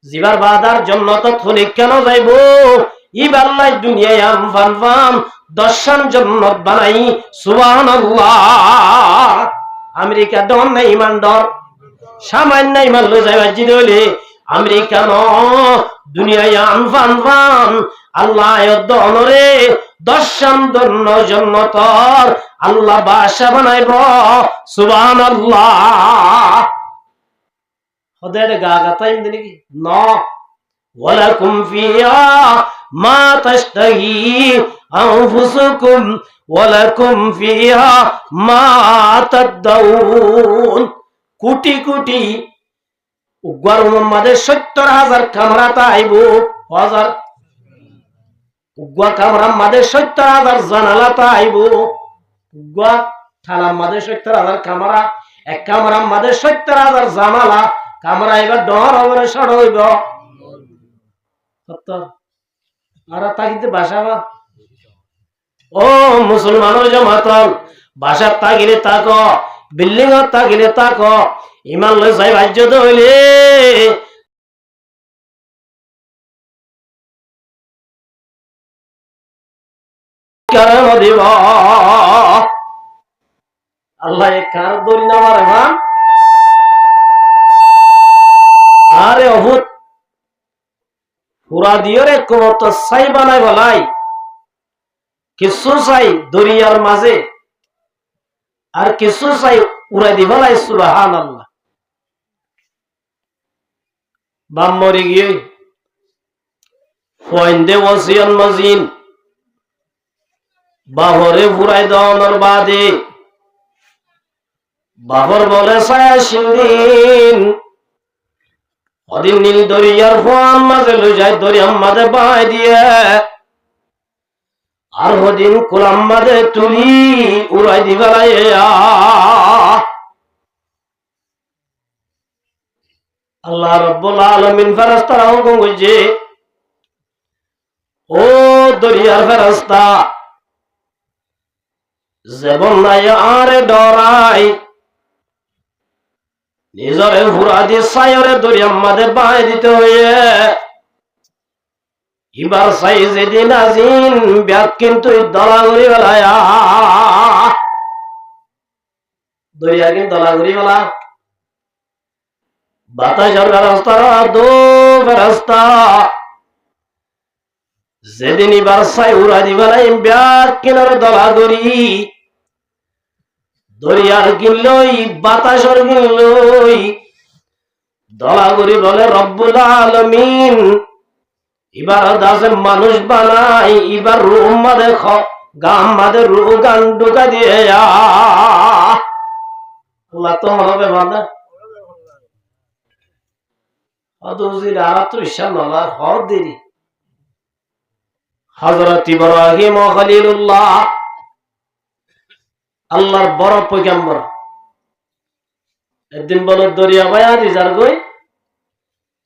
Zipper বাদার জন্য তো থনিক কেন যাইব ইবাল্লাই দুনিয়ায় আমফান ফান দর্শন জন্নত বানাই সুবহানাল্লাহ। আমেরিকা ডন না ইমান ডর সামান্য ইমান লই যাইবা জিদলে আমেরিকা ন দুনিয়ায় আমফান ফান আল্লাহ দনরে দর্শন দন্ন জন্নতর আল্লাহ বাসা বানাইব সুবহানাল্লাহ। ওদের গাগাতাইম দিনে কি ন ওয়ালাকুম ফিহা মা তাশতাহি আনফুসুকুম ওয়ালাকুম ফিহা মা তাদাউন। কোটি কোটি উগ্র মোহাম্মদের ৭০,০০০ কামরা তাইব হাজার উগ্র কামরা মাদের ৭০,০০০ জানালা তাইব উগ্র থালা মাদের ৭০,০০০ কামরা এক কামরা মাদের ৭০,০০০ জানালা কামরা এবার ডর হবে সর হইব সত্য আর তাকিতে বাসাবা। ও মুসলমানের জমাতল বাসার তাকিলে তাক বিল্ডিং তাকিলে তাক ইমান লই যাই বাহ্য হইলে কারণ দিব আল্লাহ কার দরি না মারে মা আরে অভূত পুরা দিয়ে রে কত সাই বানাই বলাই কিছু চাই দরিয়ার মাঝে আর কিছু চাই উড়াই দি বলাই সুবহানাল্লাহ। বাম মরে গিয়ে ফয়েন্দে ওসিয়ান মজিন বাবরে ফুরাই দনর বাদে বাবর বলে ছায়া সিন্দিন অদিন নীল দরিয়ার ফোন মাঝে লই যায় দরিয়ার মাঝে বাই দিয়ে আর হদিন কোলাম মাঝে তুলি উড়াই দিবালাই আল্লাহ রাব্বুল আলামিন ফেরেশতারা হুকুম কইছে ও দরিয়ার ফেরেশতা যেমন নাই আরে ডরাই নিজরে ফুরা দি সায়রে দরিয়ার মাঝে বাই দিতে হইয়ে এবার সাই যেদিন আজিন ব্যাগ কিন্তু দলাগুড়ি বেলায় দরিয়া কিন্তু দলাগুড়ি বেলা বাতাসের ব্যবস্থা দো ব্যবস্থা যেদিন এবার সাই উড়া দিবেলাই ব্যাগ কিনার দলাগুড়ি দরিয়ার কিনলই বাতাসর কিনলই দলাগুড়ি বলে রব্বুল আলামিন এবার দাসে মানুষ বানাই এবার রুহ মাদে গাম মাদে রুহ গান ঢুকা দিয়ে আল্লাহ তো হবে বাঁধা অদৌজির আরাত্রিশা নলার হর দেরি হযরত ইব্রাহিম ও খলিলুল্লাহ আল্লাহর বড় পয়গম্বর একদিন বলে দরিয়া ভাইয়া রিজার গই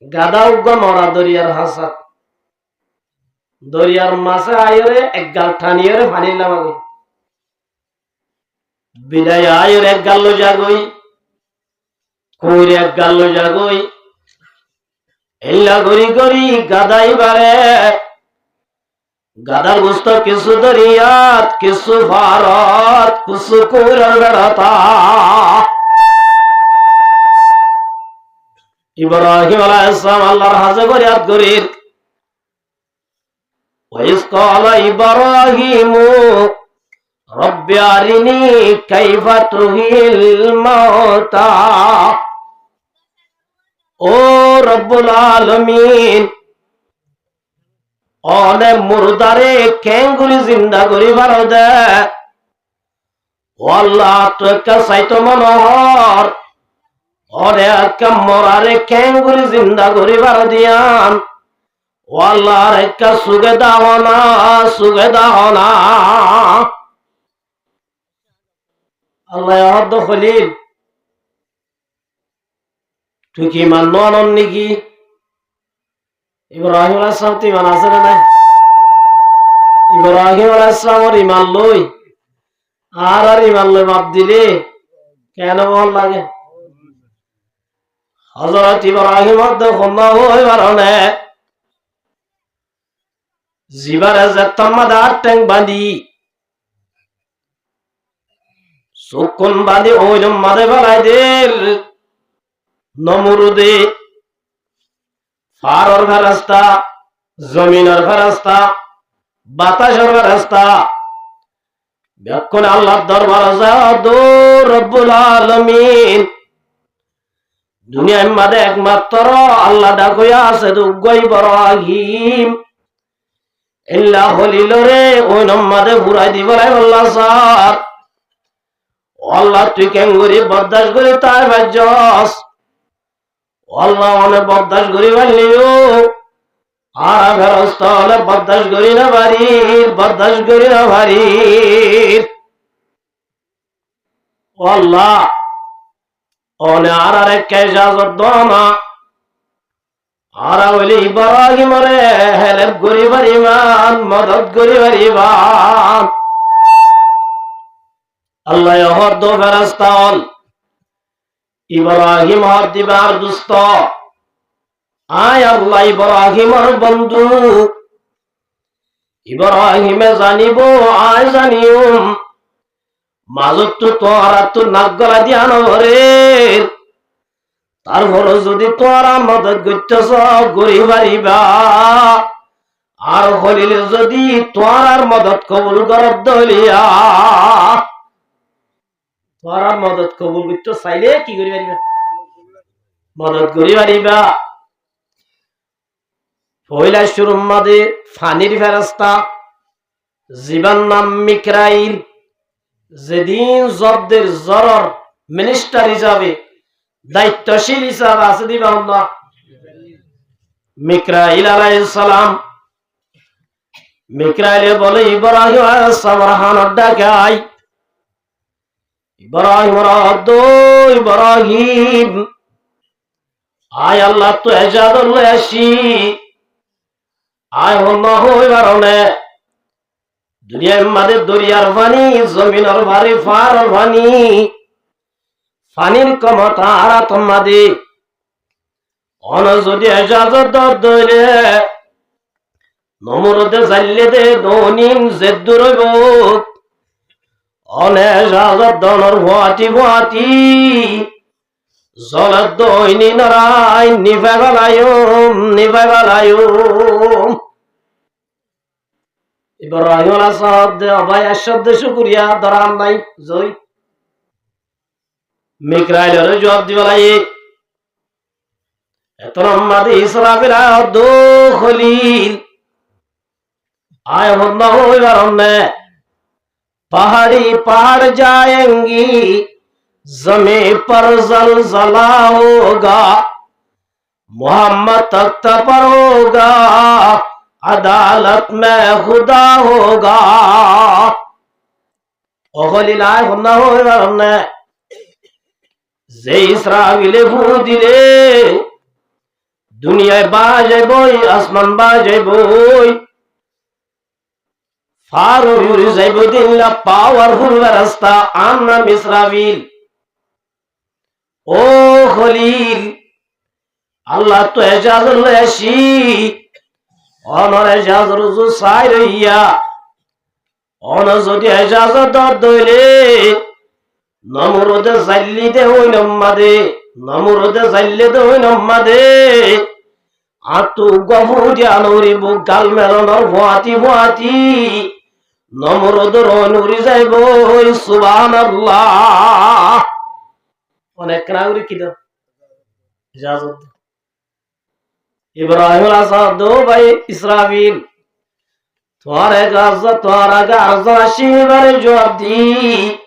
গাদা উগ্র মরা দরিয়ার হাসা দরিয়ার মাছে আয়রে এক গাল ঠানিয়ে পানি নামাগই বিদায় আয়র এক গাল জাগই কইরে এক গাল জাগই এল্লা গরি গরি গাদাই বারে গাদার গোস্ত কিছু দরিয়াত কিছু ভারত কিছু কুরার বেড়াতা ইব্রাহিম আলাইহিস সালাম আল্লাহর হাজে করিয়াত গরির ওয়াইস ক্বালা ইব্রাহিমু রব্বি আরিনি কাইফা তুহিল মাউতা। ও রব্বুল আলামিন অনে মুরদারে কেঙ্গুলি জিন্দা করি ভালো দে ও আল্লাহ তো একটা চাইতো মনোহর অরে একটা মরারে কেঙ্গুলি জিন্দা করি ভালো দিয়ান ও আল্লাহর একটা সুগে দাও না সুগে দাও না। আল্লাহ হদ্দ খলিল তুই কি মান্য আনন নাকি ইব্রাহিম আলাইহিস সালাম ইমান আছে না নাই ইব্রাহিম আলাইহিস সালামের ইমান লই আর ইমান লই বাদ দিলে কেন ভাল লাগে হযরত ইব্রাহিম ওই বারণে জিবারে যে তামাদার ট্যাং বাঁধি সুকুন বাঁধি ওই মাদে বেলায় দের নমরুদে ফারর ফেরেশতা জমিনের ফেরেশতা বাতাসের ফেরেশতা বেক্ষণ আল্লাহর দরবারে যাও দো রব্বুল আলামিন দুনিয়ার মাঝে একমাত্র আল্লাহ ডাকইয়া আছে দুগই ইব্রাহিম ইল্লা হলিলরে ওই নম্মাদে ঘুরাই দিবলাই আল্লাহ স্যার আল্লাহ তুই কেন করি বরদাস্ত করি তাই ভাজ্যস আল্লাহ অনেক বরদাস্ত করি পারলিও আর ফেরস্তা হলে বরদাস্ত করি না বাড়ির বরদাস্ত করি না বাড়ির আল্লাহ অনে আর এক ইজাজত দমা আর বলি ইব্রাহিমরে হেল্প করি পারিবান মদত করি পারিবান আল্লাহ হদ ফেরেশতা ইব্রাহিম হদ দিবার দুস্ত আয় আল্লাহ ইব্রাহিমর বন্ধু ইব্রাহিমে জানিব আয় জানিউম মাজত তো তোরা তো নাক গলা দিয়া নভরে তারপর যদি তোরা মদত করতেছ গরি পারিবা আর হলিলে যদি তোরার মদত কবুল করার দলিয়া তোরার মদত কবুল করতে চাইলে কি করি পারিবা মদত করি পারিবা পয়লা শুরুর মাঝে ফানির ফেরেশতা জীবন নাম মিকরাইল যেদিন জব্দের জরর মিনিস্টার হিসাবে দায়িত্বশীল হিসাবে আছে দিবা আল্লাহ মিকরাইল আলাইহিস সালাম মিকরাইলে বলে ইব্রাহিম আলাইহিস সালাম ডাকাই ইব্রাহিম আয় আল্লাহ তো এজাজত লই আসি আয় হল হই বারণে দুনিয়ার মাঝে দরিয়ার পানি জমিনের ভারী ফার পানি পানির ক্ষমতা আর তোমাদে অন যদি এজাজত দইলে নমরুদে জাল্লে দে দনিন জেদ্দুর হইব অনে এজাজত দনর ভুয়াতি ভুয়াতি জলত দইনি নরাই নিভাই বালায়ুম ইব্রাহিম আলাইহিস সালাম ভাই আশদ্দ শুকরিয়া দরাম নাই জয় মিকরাইলের জবাব দিবলাই এত নম্মাদি ইসরাফিল দো খলিল आए होना होगा पहाड़ी पहाड़ जाएंगी जमीन पर जलजला होगा मोहम्मद तख्त पर होगा अदालत में खुदा होगा ओखलिलाय होना होगा हमने जे इसराइले फू दिले दुनिया बाजे बोई आसमान बाजे बोई फारो यूरी ज़ैबुद्दीन पावरफुल रास्ता आना मिस्राविल ओ खलील अल्लाह तो एजाज़त लेशी और एजाज़त रुजु साइरिया और जदि एजाज़त दौले नमरुद ज़ल्ली दे होई नम्मदे नमरुद ज़ल्ली दे होई नम्मदे आतु गफुर जानोरी बुकाल मेलनर भुआती भुआती नमरुद रोनुरी जाइबो सुबहानाल्लाह अनेक नागरी किदो इजाजत इब्राहिम अलैहिस दो भाई इसराफिल तुम्हारे गाजा शिवर जवाब दी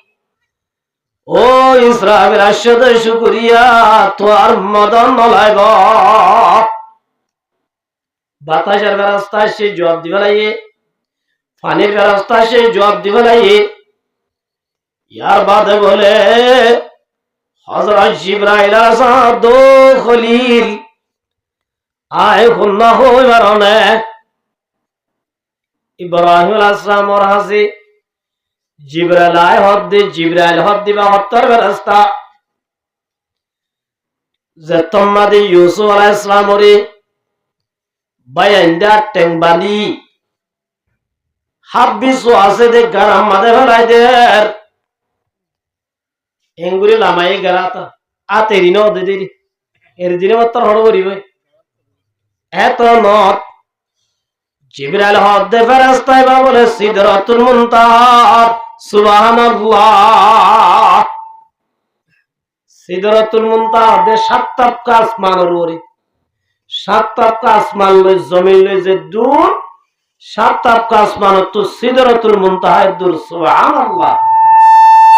ओ इसराफिल अशद शुक्रिया तुम्हार मदन नलाइबा বাতাসের রাস্তা সে জবাব দিবে লাগে পানির রাস্তা সে জবাব দিবে লাগে ইয়ার বাদে বলে হযরত জিবরাইল আলাইহিস দো খলিল আয় খুলনা হই বারনে ইব্রাহিম আলাইহিস সালাম হাসি জিবরাইল আয় হদ দিবা হত্তর রাস্তা যে তোমাদের ইউসুফ আলাইহিস সালামরে বাইন্দা টেংবালি হাবিসু আছে দে গারাম মাদে ফেলাই দের এঙ্গুরি লামাই গারাতা আতেরি ন দে দেরি এর দিনে মত হড় করিবে এত নত জিবরাইল হদ্দে ফেরেশতায় বা বলে সিদরাতুল মুনতাহা সুবহানাল্লাহ সিদরাতুল মুনতাহা দে সাতটা আসমানের উপরে সাতটা আসমান লই জমিন লই যে দূর সাতটা আসমান তো সিদরাতুল মুনতাহা দূর সুবহানাল্লাহ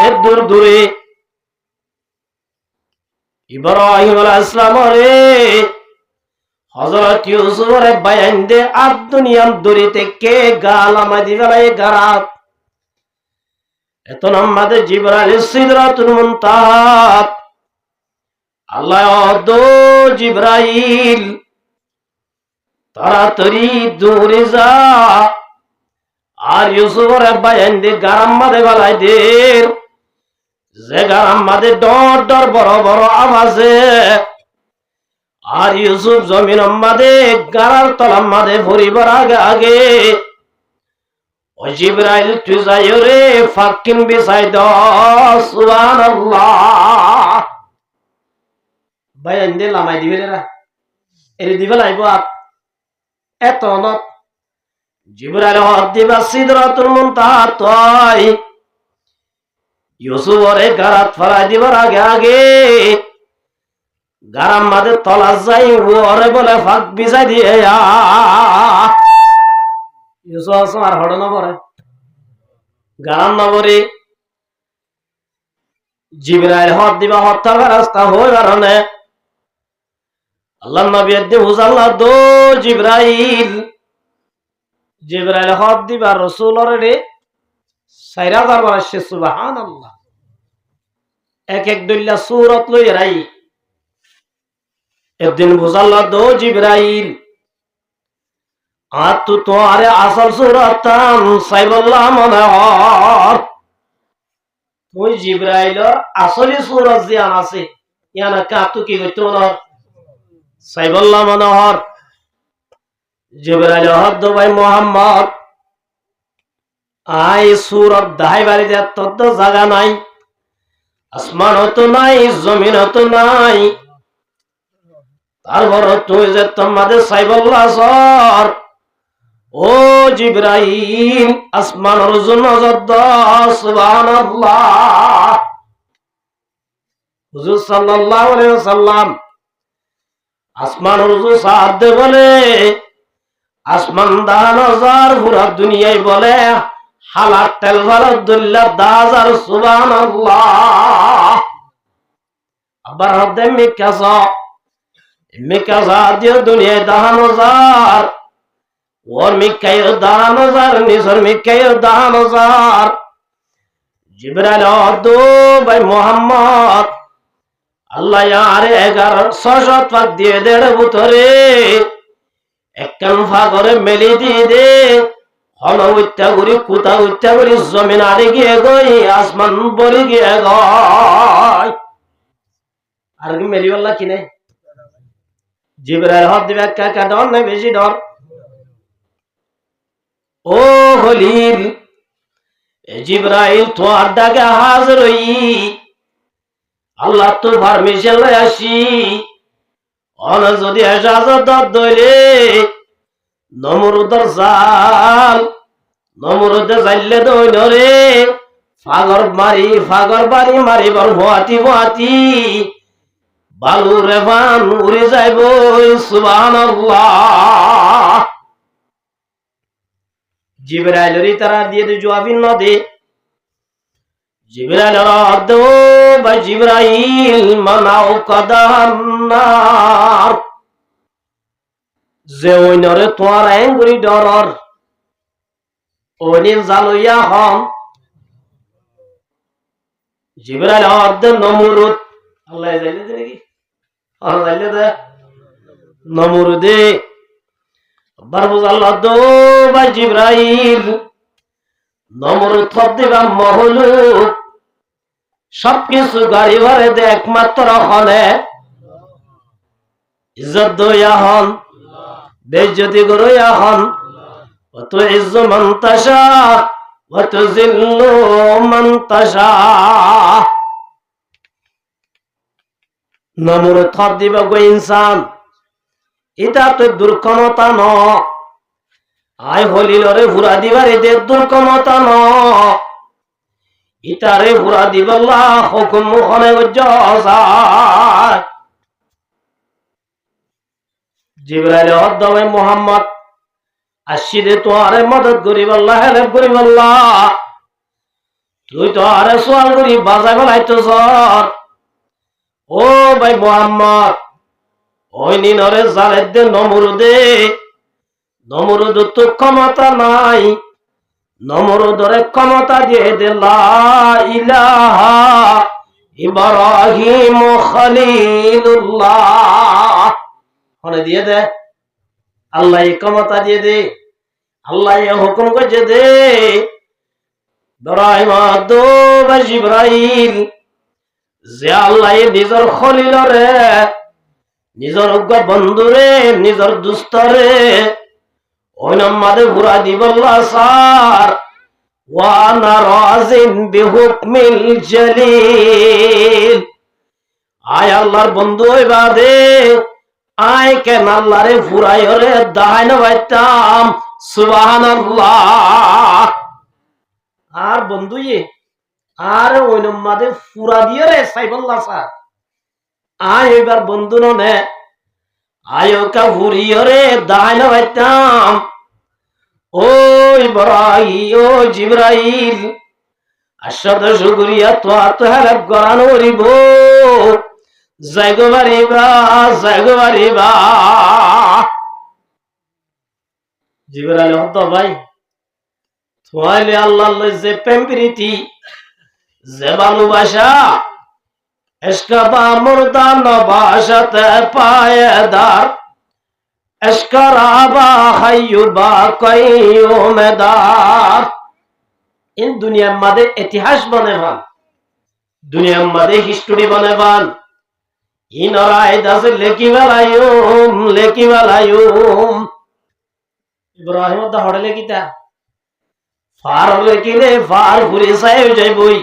এর দূর দূরে ইব্রাহিম আলাইহিস সালাম রে হযরত ইউসুফের বায়ান দে আর দুনিয়ার দরিতে কে গালামা দিবেলাই গারাত এত নামাদে জিবরাইল সিদরাতুল মুনতাহা আল্লাহ দো জিবরাইল তাড়াতাড়ি দূরে যা আর ইউসুফের বায়ান দে গারাম্মা দে বালাই দে যে গারাম্মা দে ডর ডর বড় বড় আওয়াজে আর ইউসুফ জমিন আম্মাদে গারার তলাম্মাদে ভরিবার আগে আগে ও জিবরাইল তুই যাই রে ফাকিন বিছাই দ সুবহানাল্লাহ বায়ান দে লামাই দিবে রে এরে দিবে লাইব আপ এত নত জিবরাইল হদ দিবা সিদরাতুল মুনতাহা তাই ইউসুফ ওরে গারাত ফলাই দিবার আগে আগে গারাম মাদে তলা যাই ওরে বলে ফাঁক বিছাই দিয়ে ইউসুফ আসম আর হড় না পরে গারাম না পরে জিবরাইল হদ দিবা হত্যা রাস্তা হয়ে কারণে আল্লাহ নবী দে হুজাল্লাহ দো জিবরাইল জিবরাইল হদ দিবা রাসূল রে সাইরা দরবার আসে সুবহানাল্লাহ এক এক দুল্লা সূরত লই রাই একদিন বুঝাল্লাহ দো জিবরাইল আর তু তো আরে আসল সূরত সাইবুল্লাহ মনে হর তুই জিবরাইল আসলি সূরত জিয়ান আছে ইয়ানা কা তু কি কইতো না সাইবুল্লাহ মনে হর জিবরাইল হদ ভাই মুহাম্মদ আই সূরত দাই বাড়ি দে তত জায়গা নাই আসমান তো নাই জমিন তো নাই তারপর তুই যে তোমাদের সাইবুল্লাহ সর ও জিবরাইল আসমানের জন্য যদ্দ সুবহানাল্লাহ হুজুর সাল্লাল্লাহু আলাইহি ওয়াসাল্লাম আসমানের হুজুর সাদ দে বলে আসমান দান হাজার পুরা দুনিয়ায় বলে হালাত তেল ভারত দুল্লাহ দাজার সুবহানাল্লাহ আবার হদে মিকাসা মিকাসা দিয়ে দুনিয়ায় দান হাজার ওর মিকাইর দান হাজার নিসর মিকাইর দান হাজার জিবরাইল দো ভাই মুহাম্মদ আল্লাহ ইয়ারে 1100 পাক দিয়ে দেড় ভিতরে একখান ফাগরে মেলি দিয়ে দে হল উত্তা করি কুতা উত্তা করি জমিন আরে গিয়ে গই আসমান বলি গিয়ে গয় আর কি মেলি বললা কিনে জিবরাইল হদ দিবে কাকা ডর নাই বেশি ডর ও হলিল জিবরাইল তো আর ডাকে হাজির হই আল্লাহ তো পারমিশন লই আসি অন যদি এজাজত দইলে নমরুদর জাল নমরুদে যাইলে দইল রে ফাগর বাড়ি মারিবার ভুয়াতি বালু রেবান উড়ে যাইব সুবহানাল্লাহ জিবরাইলের তারা দিয়ে দে জবাবিন ন দে জিবরাইল দো বা জিবরাইল মানাও কাদান্নার যে ওইনরে তোমার এঙ্গুরি ডরর ওইনি জালইয়া হম জিবরাইল দে নমরুদ আল্লাহ জাইলে দে নাকি আল্লাহ জাইলে দে নমরুদে বারবুজ আল্লাহ দো বা জিবরাইল নমরুদ ফদিবা মহলুক সবকিছু গাড়ি ভরে দে একমাত্র হলে ইজ্জত দইয়া হন, বেইজ্জতি করইয়া হন। ওয়া তুইজ্জু মান তাশা ওয়া তুযিল্লু মান তাশা। নমরুদ খত দিব গো ইনসান, এটা তো দুর্ক্ষমতা ন। আয় হলিলরে ঘুরা দিবার এদের দুর্ক্ষমতা ন। ইতারে ঘুরা দিবাল্লা হুকুম মুখনে যায়। জিবরাইল হদ্দাবে মুহাম্মদ আসিদে তো আরে মদত করিবাল্লাহ, হেল্প করিবাল্লাহ। তুই তো আরে সোয়াল করি বাজাই ফেলাইতো সর। ও ভাই মুহাম্মদ, ওই নিনরে জালেদ দে নমরুদে। নমরুদ তো ক্ষমতা নাই, নমরুদরে ক্ষমতা দিয়ে দে লা ইলাহা ইব্রাহিম খলিলুল্লাহ। মনে দিয়ে দে, আল্লাহ ক্ষমতা দিয়ে দে, আল্লাহ হুকুম করছে দে। ইব্রাহিম দো জিবরাইল যে আল্লাহ নিজের খলিলরে, নিজের উগ্র বন্ধুরে, নিজের দুস্তরে ওই নাম্বারে ঘুরা দিবল্লা সার। ওয়ানা রাজিন বিহুকমিল জলিল। আয় আল্লাহর বন্ধু ওই বাদে আয় কেন আল্লাহরে ফুরাই হরে দাহাই না বাইতাম। সুবহানাল্লাহ। আর বন্ধু আর ওই নাম্বারে ফুরা দিয়ে রে সাইবল্লা সার। আয় এবার বন্ধু নে আয় ওকা ফুরিয়রে দাহাই না বাইতাম। ও ইব্রাহিম, ও জিবরাইল, আশাদ শুকরিয়া তো আর তো হেল্প করানো রিব। জায়গো বাড়িবা, জায়গো বাড়িবা। জিবরাইল হত ভাই তোয়াইলে আল্লাহ যে প্রেম প্রীতি, যে ভালোবাসা, এসকাবা মুর্দা নবাসাতে পায়েদার, এসকারাবা হাইয়ুবা কয়ুমেদার। ইন দুনিয়ার মাঝে ইতিহাস বনেবান, দুনিয়ার মাঝে হিস্টোরি বনেবান। ইনরাই দাসে লেকি বেলায়ুম, লেকি বেলায়ুম। ইব্রাহিম দা হড়ে লেকিতা ফার লেকিলে ফার ঘুরে সাহেব যাইবই,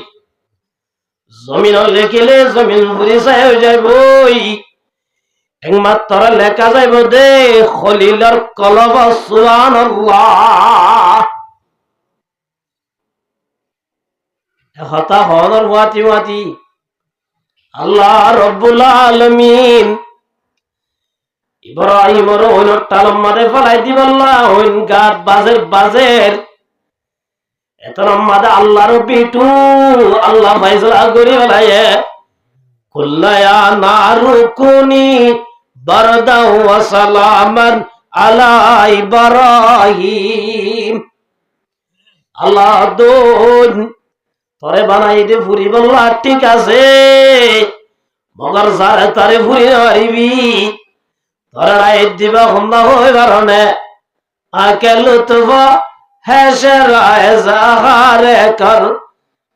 জমিন লেকিলে জমিন ঘুরে সাহেব যাইবই। একমাত্র লেখা যাইব দে খলিলর কলব। সুবহানাল্লাহ। হতা হনর ওয়াতি ওয়াতি আল্লাহ রব্বুল আলামিন ইব্রাহিমর ওইন টালম মারে ফলাই দিবাল্লাহ। ওইন গাত বাজের বাজের এতর মাদে আল্লাহর বিটু আল্লাহ ফাইসলা করি ফেলায়ে। কুল্লায়া নারুকুনি বারদাও ওয়া সালামান আলা ইব্রাহিম। আল্লাহ দোন তরে বানাই দে ফুরি বললা ঠিক আছে, মগর যারে তারে ফুরি মারিবি। তরে রাইত দিবা হন্দা হই কারণে আকেল তুবা হেসে রায় জাহারে কর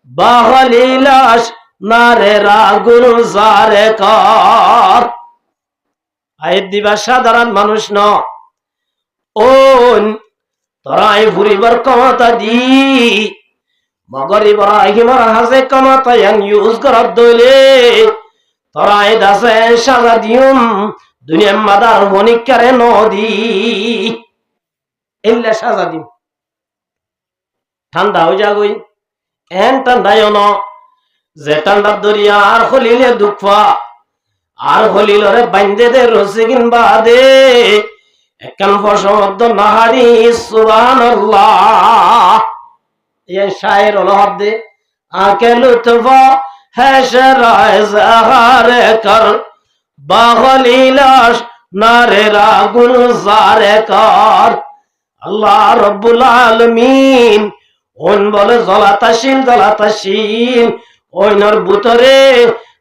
বাহলিলাস নারে রাগুন জারে কর। আইত দিবা সাধারণ মানুষ ন, ওন তোরাই ফুরিবার ক্ষমতা দি। মগর ইব্রাহিমর হাসে ক্ষমতা ইউজ করার দইলে তোরাই দাসে সাজা দিউম দুনিয়ার মাদার মনিকারে নদী এলে সাজা দিম। ঠান্ডা হয়ে যাগই এন ঠান্ডায় ন যে ঠান্ডার দরিয়া আর হলিলে দুঃখা আর হলিলরে বাইন্দে দে রসি কিনবা দে একখান ফসমদ্দ নাহারি। সুবহানাল্লাহ। ये शायर लहब दे आके लुत्फा है शराय ज़हारे कर बागलीलाश नारे रागुन ज़ारे कर। अल्लाह रब्बुल आलमीन उन बोले ज़लाताशीन ओइनर बुतरे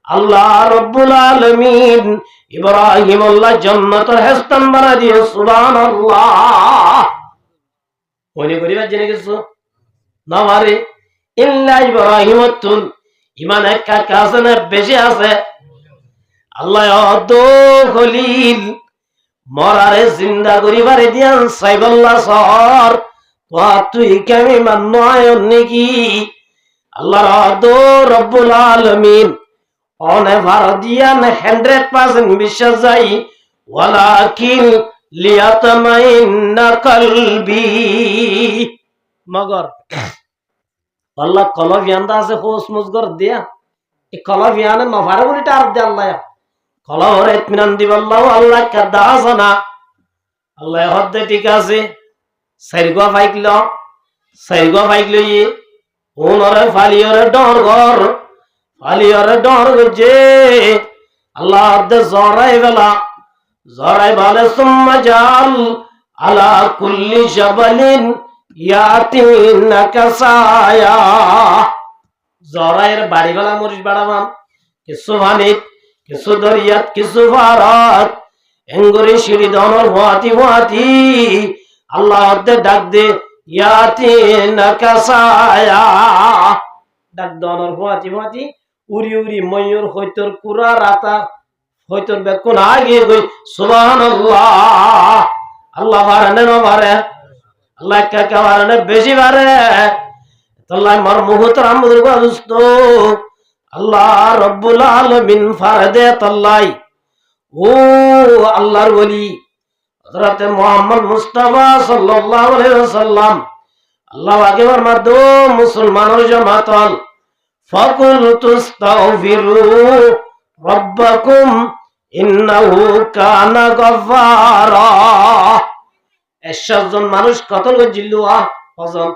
अल्लाह रब्बुल आलमीन इब्राहिम अल्लाह जन्नतर हेस्तन बना दिए। सुबहानल्लाह। ओइने करिबा জেনে গেছো নামারে ইল্লা ইব্রাহিমতুন ইমান একটা কাছে না বেশি আছে। আল্লাহ অদ খলিল মরারে জিন্দা করিবারে দিয়ান সাইবল্লা সর তুই কেমি মান্য নাকি আল্লাহ রব্বুল আলামিন অনে ভারদিয়ান 100% বিশ্বাস যাই ওয়ালাকিন লিয়াতমাইন্না কলবি মগর আল্লাহ কলবিয়ানদা আছে হোস মুজগর দিয়া এই কলবিয়ানে নভারে বলি টার দে আল্লাহ কলহর ইতমিনান দিবাল্লাহ আল্লাহ কাদা জানা আল্লাহ হদ্দে ঠিক আছে সাইরগা ফাইকল ই ওনরে ফালিয়রে ডর যে আল্লাহ হদ্দে জরাই বলে সুম্মা জাল আলা কুল্লি জাবালিন ইয়াতিনাকা সায়া জরাইয়ের বাড়িওয়ালা মরিচ বাড়াবান কিছু ভানিত কিছু দরিয়াত কিছু ভারত এঙ্গুরি সিঁড়ি দনর হুয়াতি আল্লাহ ডাক দে ইয়াতিনাকা সায়া ডাক দনর হুয়াতি উড়ি ময়ূর হইতর কুরা রাতা হইতর বেকুন আগে গই সুবহানাল্লাহ আল্লাহ বারানে ন বারে আল্লাহ কাকা বারানে বেশি বারে আল্লাহ মার মুহতারাম বুজুর্গ দোস্ত আল্লাহ রব্বুল আলামিন ফারদে তাল্লাই ও আল্লাহর ওলি হযরত মুহাম্মদ মুস্তাফা সাল্লাল্লাহু আলাইহি ওয়াসাল্লাম আল্লাহ আগেবার মাদ্দো মুসলমানের জামাতল ফাকুল তুস্তাগফিরু রাব্বাকুম ইন্নাহু কানা গফফারা 100 জন মানুষ কতল করেছিল কজন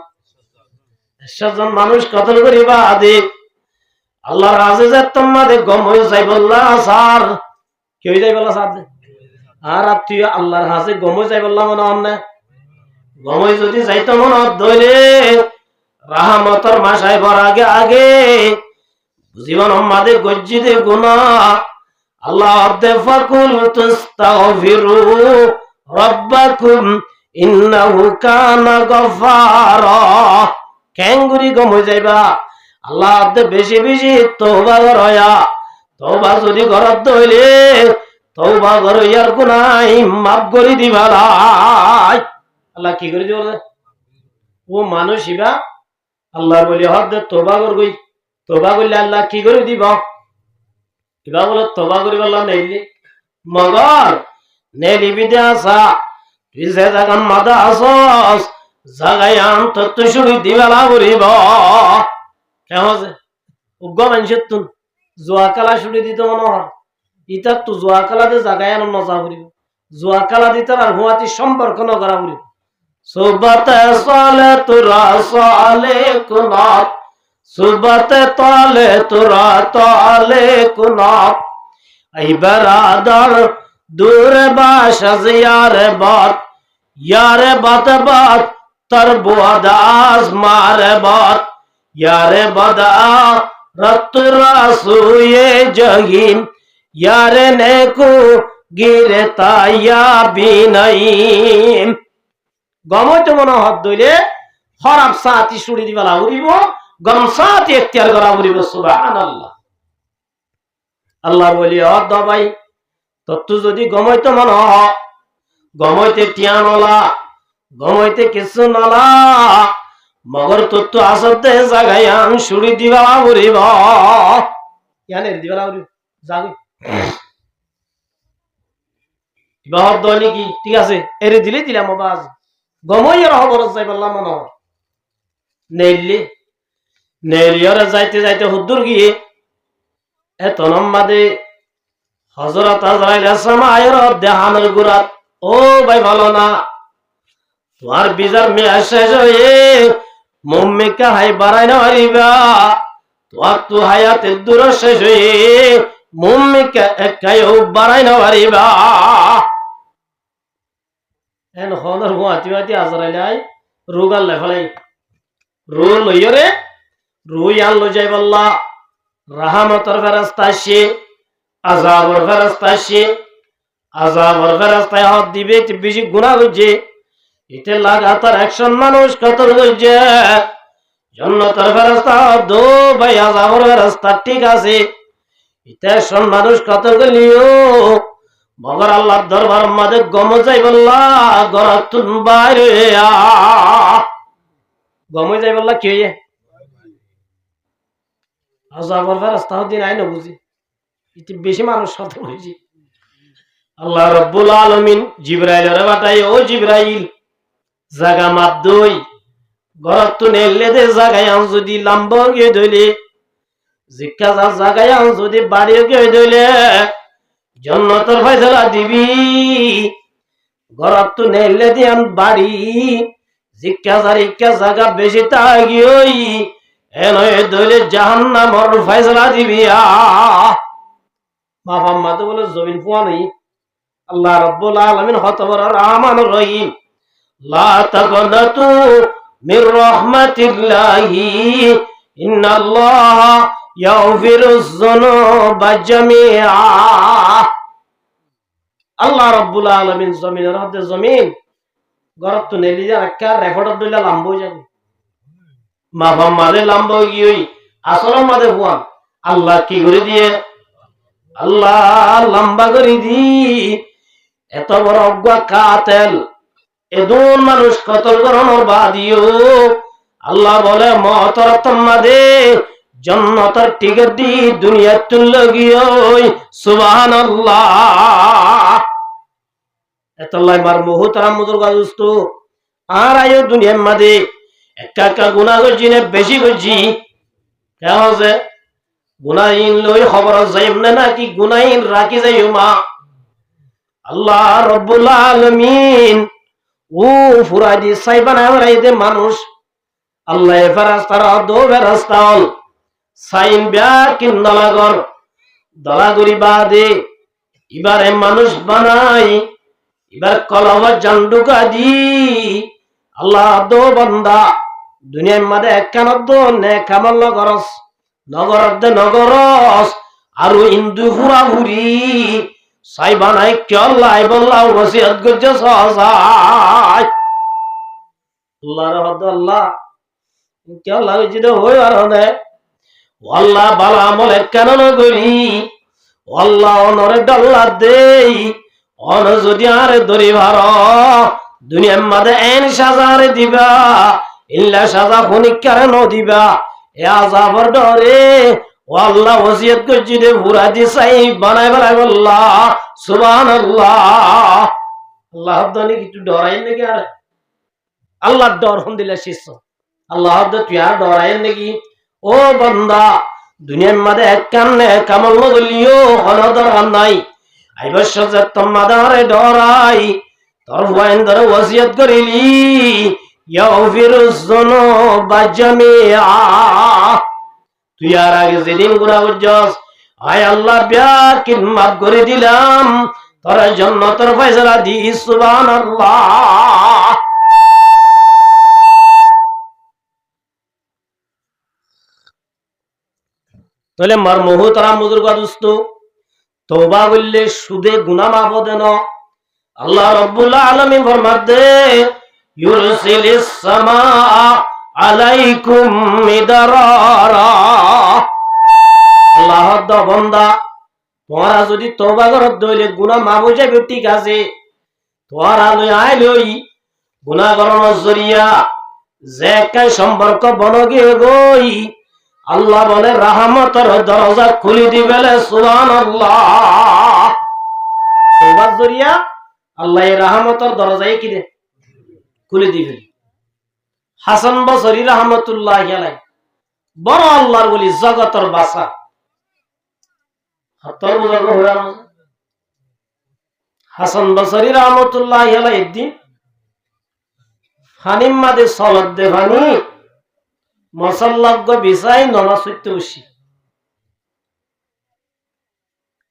100 জন মানুষ কতল করিবা আদে আল্লাহর আজিজে তোমাদের গম হয়ে যাইবল্লা স্যার কি হয়ে যাইবল্লা স্যার আর তুই আল্লাহর হাজে গম হয়ে যাইবল্লা মনে হন না গম হয়ে যদি যাইতো মনে ধরে রাহমতর মাসায় বর আগে জীবন আমাদে গজ্জিদে গুনাহ আল্লাহ আরদে ফাকুল তুস্তাগফিরু রাব্বাকুম ইন্নাহু কানা গফফারা কেঙ্গুরি গম হয়ে যাইবা আল্লাহ আরদে বেশি তওবা করয়া তওবা যদি করত হইলে তওবা কর ইয়ার গুনাহ মাফ করে দিবালাই আল্লাহ কি করে দিবা ও মানুষ ইবা আল্লাহর বলি হদে তওবা করগই তওবা করলে আল্লাহ কি করে দিব ইবা বলে তওবা করি আল্লাহ নেইলি মগর নেলি বিদে আসা তুই যে জাগান মাদা আসস জাগায় আন তো শুরু দিবালা করিব কেমন আছে উগ্র মানুষের তুন জোয়া কালা শুরু দিতে মনে হয় ইতার তো জোয়া কালাতে জাগায় আন নজা করিব জোয়া কালা দিতে আর হুয়াতি সম্পর্ক নকরা করিব সুবতে সালে তুরা সালে কুনাত সুবতে তালে তুরা তালে কুনাত এই বেরাদার দূরে বাসাজ ইয়ারে বাত তর বুয়াদাস মারে বাত यारे बदा रतुरा सुये जहीम यारे नेकु गिरता या बिनाईम गमत मन हद दइले खराब साथी सुड़ी दिबाला उरिब गम साथी इख्तियार करा उरिब सुबहानाल्लाह আল্লাহর বলি হদ ভাই তত্ত্ব যদি গমইতে মন গমইতে টিয়ানলা গমইতে কিছু নলা মগর তত্ত্ব আসতে জাগায় আন শুড়ি দিবা উড়িব ইয়ানে দিবা উড়িব যাগি বাহর দনি কি ঠিক আছে এরে দিলাম বাজ গমইয়ের খবর যাই বললাম মন নেলিয়রে যাইতে হুদ্দুর গিয়ে এত নম্মাদে হযরত আজরাইল আসমায়ের দেহানের গুরাত ও ভাই ভালো না তোমার বিজার মে শেষ হয়ে মুম্মিকা হাই বাড়াই না হারিবা তোমার তো হায়াতে দূর শেষ হয়ে মুম্মিকা একাই বাড়াই না হারিবা এন হনর হুয়াতি আজরাইল আই রোগাল লেফালাই রো লইরে রুই আন লো যাই বল্লা রাহমতের ফেরেশতা আসে আযাবের ফেরেশতা আসে আযাবের ফেরেশতায় হাত দিবে বেশি গুনাহ হচ্ছে এতে লাগাতার 100 মানুষ কতল হচ্ছে জান্নাতের ফেরেশতা দো ভাই আযাবের ফেরেশতা ঠিক আছে এতে 100 মানুষ কতল গলিও মগর আল্লাহর দরবার মাঝে গম যাই বললা গরাতুন বাইরে গম যাই বললা কি হইয়ে আজাবার রাস্তা দিন আইন বুঝি এটি বেশি মানুষ সাথে বুঝি আল্লাহ রব্বুল আলামিন জিবরাইলের বাটাই ও জিবরাইল জাগা মাপ দই গরাতুন এলে দে জাগায় আন যদি লাম্বা গিয়ে ধইলে জিজ্ঞা যা জাগায় আন যদি বাড়িয়ে গিয়ে ধইলে জন্নতের ফয়সালা দিবি গরাতুন এলে দিয়ান বাড়ি জিজ্ঞাসার ইচ্ছা জায়গা বেশি তাগিওই এনয়ে দইলে জাহান্নামের ফয়সালা দিবি মা ফাম্মা তো বলে জমিন ফুয়া নেই আল্লাহ রাব্বুল আলামিন হতবর রহমানুর রহিম লা তাকনাতু মির রাহমাতিল্লাহি ইন্নাল্লাহা ইয়াগফিরুয যুনুবা জামিআ আল্লাহ রাব্বুল আলামিন জমিনের মধ্যে জমিন গরত তো নেলি যা একটা রেকর্ড দিলা লাম্বো যাবে মা বাম্মারে লাম্বো গিয়ে আসরের মধ্যে হুয়ান আল্লাহ কি করে দিয়ে আল্লাহ লম্বা করে দি এত বড় অজ্ঞা কাতেল এদুন মানুষ কতল করানোর বাদিও আল্লাহ বলে মতর তোমাদে জান্নাতের টিকিট দি দুনিয়া তুল্য গিয়ে সুবহানাল্লাহ এতলাই মার মুহতারাম মুজুরগা দোস্ত আর আয়ো দুনিয়ার মাঝে একটা গুনাহ করছি না বেশি করছি কেন যে গুনাহীন লই খবর যাইম না নাকি গুনাহীন রাখি যাইও মা আল্লাহ রব্বুল আলামিন ও ফুরাদি সাইবানা রাইতে মানুষ আল্লাহ ফেরেশতারা দো ফেরেশতা হল সাইন বিয়া কিন্নালাগর দলাগুরি বাদে এবারে মানুষ বানাই এবার কলবা জান্ডুকা দি আল্লাহ দো বান্দা দুনিয়ার মধ্যে একখান দো নেক আমল করস নগরস আর ইন্দু ফুরা ফুরি সাইবা নাই কেল্লাই বললা ওসিয়ত করছে সহসাই আল্লাহ রহমত আল্লাহ কেল্লা হয়েছে তো হই আর আল্লাহ বালা আমল কেন করি আল্লাহ অনরে ডাল্লা দেই অন যদি আরে দরি ভার দুনিয়ার মাঝে এন সাজারে দিবা ইল্লা সাজা খনিকারে ন দিবা এ আযাবের ডরে ও আল্লাহ ওসিয়ত করছি রে পুরা দিছাই বানাই বানাই বললা সুবহানাল্লাহ আল্লাহ দনি কিছু ডরাই নাকি আর আল্লাহ ডর হন দিলে শিষ্য আল্লাহ তুই আর ডরাই নাকি ও বান্দা দুনিয়ার মাঝে এক কান্নে কামল নগলিও হন দরকার নাই আইবশ্য যে তোমাদারে ডরাই তোর ওয়াইন ধরে ওসিয়ত করিলি ইয়াগফিরুয যুনুবা জামিআ তুই আর আগে যেদিন গুনাহ করছস আয় আল্লাহ বিয়াকিন মাফ করে দিলাম তোর জান্নাতের ফয়সালা দি সুবহানাল্লাহ তাহলে মার মুহতারাম বুজুর্গ দোস্ত তওবা করলে সুদে গুনাহ মাফ দেন আল্লাহ রাব্বুল আলামিন ফরমাতে ইউরসিলিস সামাআ আলাইকুম মিদরারা আল্লাহ দা বান্দা তোরা যদি তওবা করত দইলে গুনাহ মাফ হয়ে যাবে ঠিক আছে তোরা লই আইলই গুনাহ করানোর জরিয়া যে কাই সম্পর্ক বনগে গই আল্লাহ বলে রহমতের দরজা খুলে দিবেলে সুবহানাল্লাহ তওবার জরিয়া আল্লাহ রহমতের দরজা কি দে খুলে দিবেন হাসান বসরি রহমতুল্লাহি আলাইহি বড় আল্লাহর ওলি জগতের বাসা হতর বুজুর্গ হলাম হাসান বসরি রহমতুল্লাহি আলাইহি দিন হানিম মাদে সালাত দে ভানি মুসাল্লাগ বিছাই নামাজ পড়তে বসি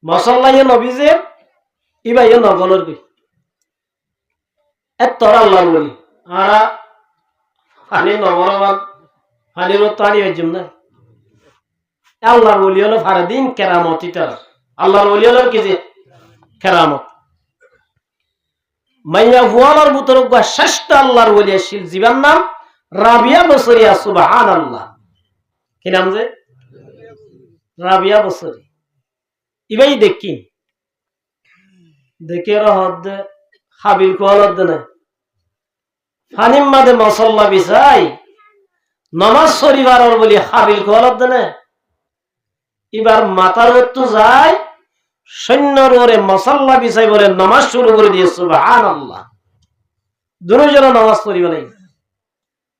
মুসাল্লায়ে নবীজে ইবাইয়ে নগলর কই এত আল্লাহর ওলি আরা পানি নবরবাদ পানির তাড়ি হইজম না আল্লাহর ওলি হলো ফারদিন কেরামত ইতার আল্লাহর ওলি হলো কি যে কেরামত মাইয়া ফুয়ালার ভিতর শ্রেষ্ঠ আল্লাহর ওলি আসিল জীবন নাম রাবিয়া বসরিয়া সুবহানাল্লাহ কি নাম যে রাবিয়া বসরি ইবাই দেখিন দেখে রহদ হাবিল কোয়ালদ না ফানিম মাদে মসল্লা বিছাই নমাজ শরীফার বলি হাবিল কোয়ালদ না এবার মাথার তো যায় সৈন্যর ওরে মসল্লা বিছাই বলে নামাজ শুরু করে দিয়ে সুবহানাল্লাহ দুজন নামাজ পড়িবে নাই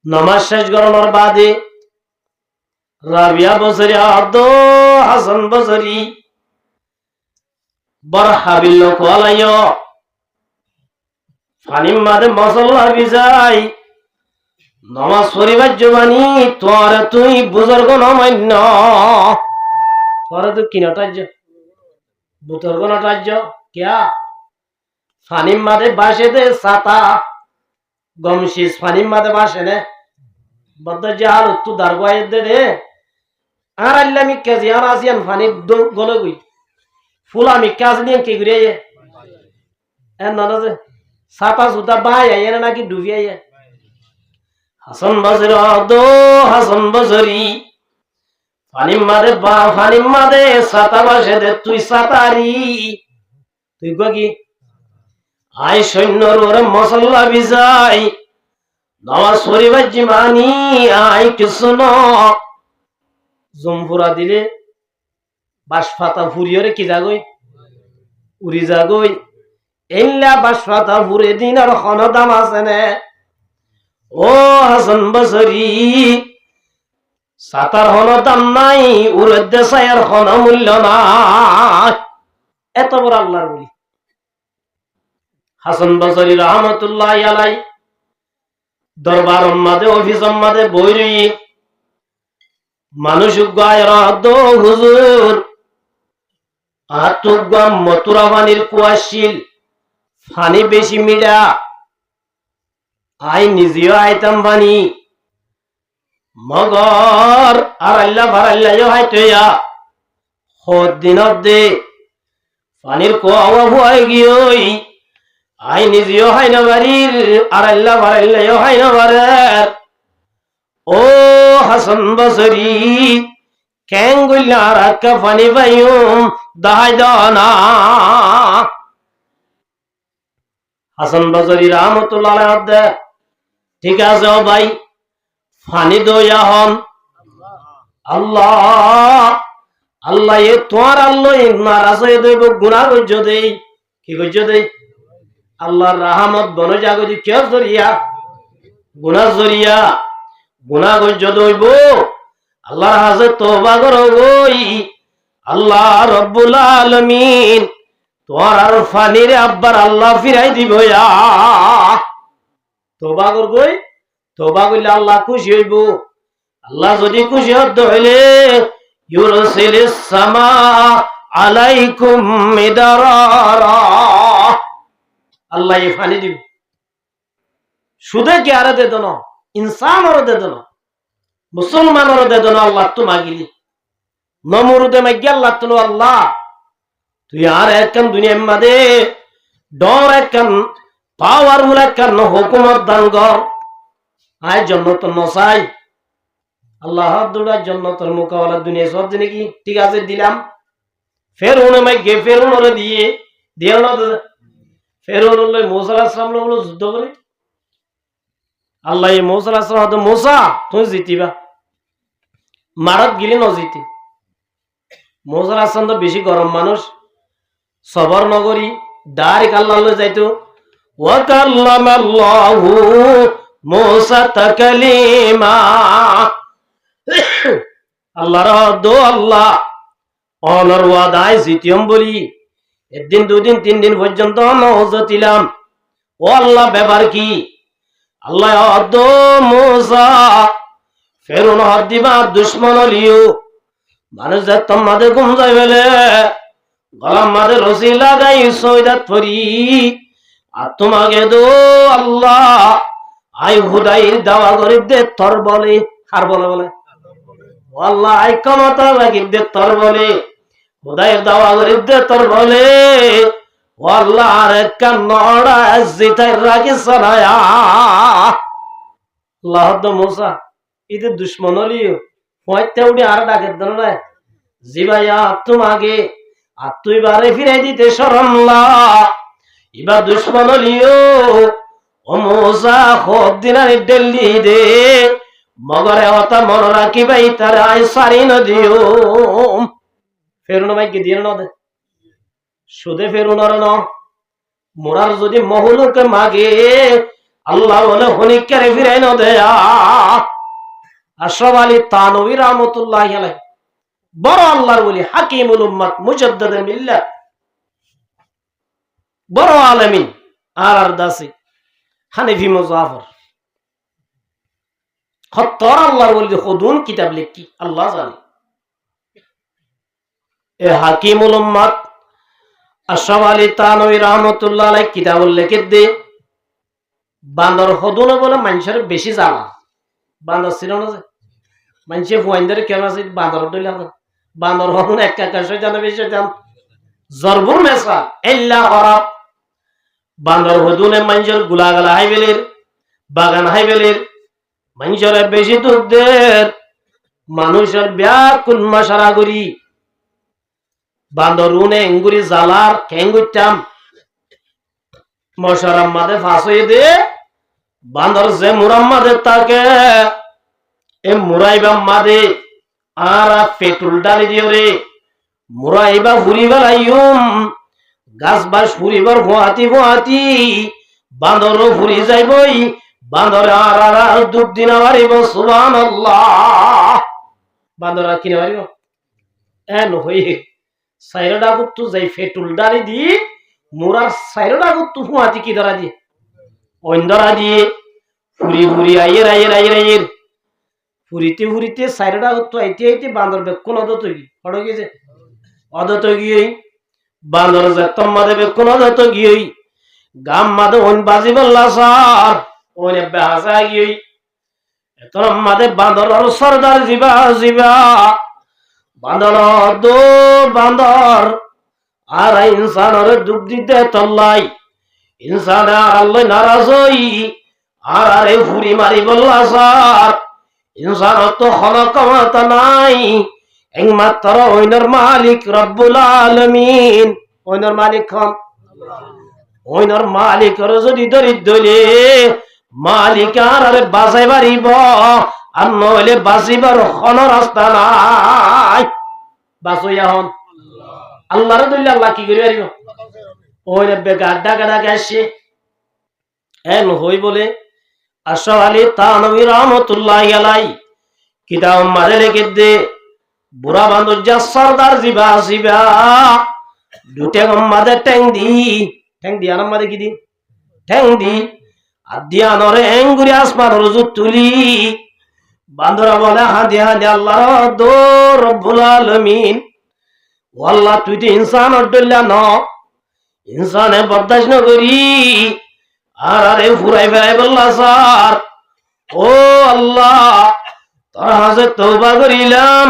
নামাজ শেষ করানোর বাদে রাবিয়া বসরি আব্দ হাসান বসরি বড় হাবিল কোয়ালাইও ফানিম মাদে মসল্লা বিছাই নামাজ পড়িবার জবানি তোর তুই বুজুর্গ নমান্য তোর তো কিনাটার্য বুজুর্গ নটার্য কিয়া ফানিম মাদে বাসে দে সাতা গমশিস ফানিম মাদে বাসে নে বদ্ধ জাল তু দারগায় দে রে আর আল্লাহ মি কাজি আর আসিয়ান ফানি গলে গই ফুলা মি কাজ নিয়ে কি ঘুরে এ না যে সাতা সুতা বাই আইয়ে নাকি ডুবি আইয়ে হাসান বসরি দো হাসান বসরি ফানিম মাদে সাতা বাসে দে তুই সাতারি তুই গো কি আই সৈন্যর ওরে মসল্লা বিজাই নামাজ পড়িবার জিমানি আই কিছু ন জমপুরা দিলে বাঁশপাতা ফুরিয়রে কি যাগই উড়ি যাগই এল্লা বাঁশপাতা ফুরে দিন আর খন দাম আছে নে ও হাসান বসরি সাতার হন দাম নাই উড়ে দেশায়ের হন মূল্য নাই এত বড় আল্লাহর বলি হাসান বসরি রহমতুল্লাহ আলাই দরবার মাদে অফিস মাদে বইরি মানুষ হুজুর আতুগাম মতুরা পানির কুয়াশিল ফানি বেশি মিডা আই নিজেও আইতাম পানি মগর আর আল্লাহ ভারাল্লাহ হাইতয়া হদ দিনত দে পানির কুয়া ভুয়াই গিয়ে আই নিজেও হাই না বাড়ির আর আল্লাহ ভারাল্লাহ হাই না বাড়ার ও হাসান বসরি কেন গইলা রাখা পানি পাইম দাহাই দানা হাসান বসরি রহমতুল্লাহ আলাইহি ঠিক আছে ও ভাই পানি দয়া হন আল্লাহ আল্লাহ এ তোমার আল্লাহ নারাজ হয়ে দেব গুনাহ কইজ দেই কি কইজ দেই আল্লাহর রহমত বনে জাগতি কেউ জরিয়া গুনাহ জরিয়া গুনাহ কইজ দইব আল্লাহর হাজে তওবা করো গই আল্লাহ রব্বুল আলামিন তোমার আর ফানির আব্বার আল্লাহ ফিরাই দিব ইয়া তওবা কর গই তওবা কইলে আল্লাহ খুশি হইব আল্লাহ যদি খুশি হইলে ইউরসিলিস সামা আলাইকুম মিদরারা আল্লাহ এই ফানি দিব শুধু কি আর দে দনো ইনসান আর দে দনো মুসলমান আর দে দনো আল্লাহ তো মাগিলি নমরুদে মাগি আল্লাহ তো আল্লাহ তুই আর একখান দুনিয়ার মধ্যে ডর একখান পাওয়ারফুল একখান হুকুমত দান কর আয় জন্নত নসাই আল্লাহ দুড়া জন্নতের মোকাবেলা দুনিয়া সব দিনে কি ঠিক আছে দিলাম ফেরউন মাইকে ফেরউন ওরে দিয়ে না ফেরউন লই মুসা আলাইহিস সালাম লই যুদ্ধ করে আল্লাহ মুসা আলাইহিস সালাম তো মুসা তুই জিতিবা মারত গিলি ন জিতি মুসা আলাইহিস সালাম তো বেশি গরম মানুষ সবর নগরী ডাইরেক্ট আল্লাহ লই যাইতো ওয়া কাল্লামাল্লাহু মুসা তাকলিমা আল্লাহর দো আল্লাহ অনর ওয়াদায় জিতিয়ম বলি একদিন দুদিন তিন দিন পর্যন্ত নজতিলাম ও আল্লাহ ব্যাপার কি আল্লাহ দো মুসা ফেরুন হদিবা দুশ্মন লিও মানুষ যে তোমাদের ঘুম যাই বেলে গলাম মাদের রসি লাগাই সৈদাত ফরি আর তোমাকে দো আল্লাহ আই হুদাইর দাওয়া গরিবদের তর বলে আর বলে বলে আল্লাহ আই ক্ষমতা গরিবদের তর বলে হুদাইর দাওয়া গরিবদের তর বলে আল্লাহ আর একটা নড়া জিতাই রাখি সনায়া আল্লাহ তো মুসা ইদের দুশ্মন লিও পয়তে উঠে আর ডাকে দেন না জি ভাইয়া তোমাকে আর তুই বারে ফিরাই দিতে শরমলা এবার দুশ্মন লিও ও মোসা খোদ দিনারি দিল্লি দে মগরে অতা মন রাখিবাই তার আই সারি নদিও ফেরুন ভাই কি দিয়ে নদে সুদে ফেরুনর ন মোরার যদি মহুলকে মাগে আল্লাহ বলে হনিকারে ফিরাই ন দেয়া আশরাফ আলী তানভী রাহমাতুল্লাহি আলাইহি বড় আল্লাহর ওলি হাকিমুল উম্মাত মুজাদ্দিদুল মিল্লাত বড় আলেমিন আর দাসী হানিফি মুজাফর খত্তর আল্লাহর ওলি খুদুন কিতাব লিখি আল্লাহ জানে এ হাকিমুল উম্মাত আশরাফ আলী তানভী রাহমাতুল্লাহি আলাইহি কিতাব লিখে দে বান্দর খুদুন বলে মানুষের বেশি জানা বান্দর ছিল না যে মানুষে ফুয়াইন্দারে কেন আছে বান্দর দইলা বান্দর খুদুন এক কাকাশে জানা বেশি জান জরবুর মেসা ইল্লা গরাব বান্দর খুদুনে মানুষের গুলাগালা হাইবেলের বাগান হাইবেলের মানুষের বেশি দুধের মানুষের ব্যাকুল মাসারা করি বান্দর উনে এঙ্গুরি জালার খেঙ্গুইতাম মশারাম মাদে ফাঁস হয়ে দে বান্দর যে মুরাম্মাদে তাকে এ মুরাইবা মাদে আর পেট্রোল ডালি দিও রে মুরাইবা ফুরি বেলাইম গাছ বাস ফুরিবার ভুয়াতি বান্দরও ফুরি যাইবই বান্দর আর দুধ দিনা পারিব সুবহানাল্লাহ বান্দর আর কিনে পারিব এন হয়ে সাইরডা গুত্তু যাই পেট্রোল ডালি দি মুরার সাইরডা গুত্তু ভুয়াতি কি ধরা দিয়ে অন্ধরা দিয়ে ফুরি আইয়ের ফুরিতে সাইরডা গুত্তু আইতে বান্দর বেকুন অদত গি হড় গিয়েছে অদত গিয়ে বান্দর যে তোমাদে বেকুন অদত গিয়ে গাম মাদে ওন বাজি বললা সার ওনে বেহাসা গিয়ে এতর মাদে বান্দর সরদার জিবা বান্দর দো বান্দর আর ইনসানের দুঃখ দিতে তল্লাই ইনসান আল্লাহ নারাজ হই আর আরে ফুরি মারি বললা সার ইনসান তো ক্ষমতা নাই একমাত্র ওইনার মালিক রব্বুল আলামিন ওইনার মালিক খান ওইনার মালিকের যদি দরিদ্রে মালিক আর আরে বাঁচাই পারিব আর নইলে বাঁচিবার কোন রাস্তা নাই বাঁচইয়া হন আল্লাহর দইলে আল্লাহ কি করি পারিব ওই বেকার ডাকা আসছে এন হই বলে আশরাফ আলী তানভী রাহমাতুল্লাহি আলাইহি কিতাব মাঝে লিখে দে বুড়া বান্দর যা সরদার জিবা দুটে মাঝে ট্যাং দি আনাম মাঝে কি দি ট্যাং দি আর দিয়া নরে এঙ্গুরি আসমান রুজু তুলি বান্দরা বলে হাদি আল্লাহ দো রব্বুল আলামিন ও আল্লাহ তুই তো ইনসান অড্ডল্লা ন ইনসানে বরদাস্ত করি আর আরে ফুরাই ফেরাই বললা স্যার ও আল্লাহ তোর হাজে তওবা করিলাম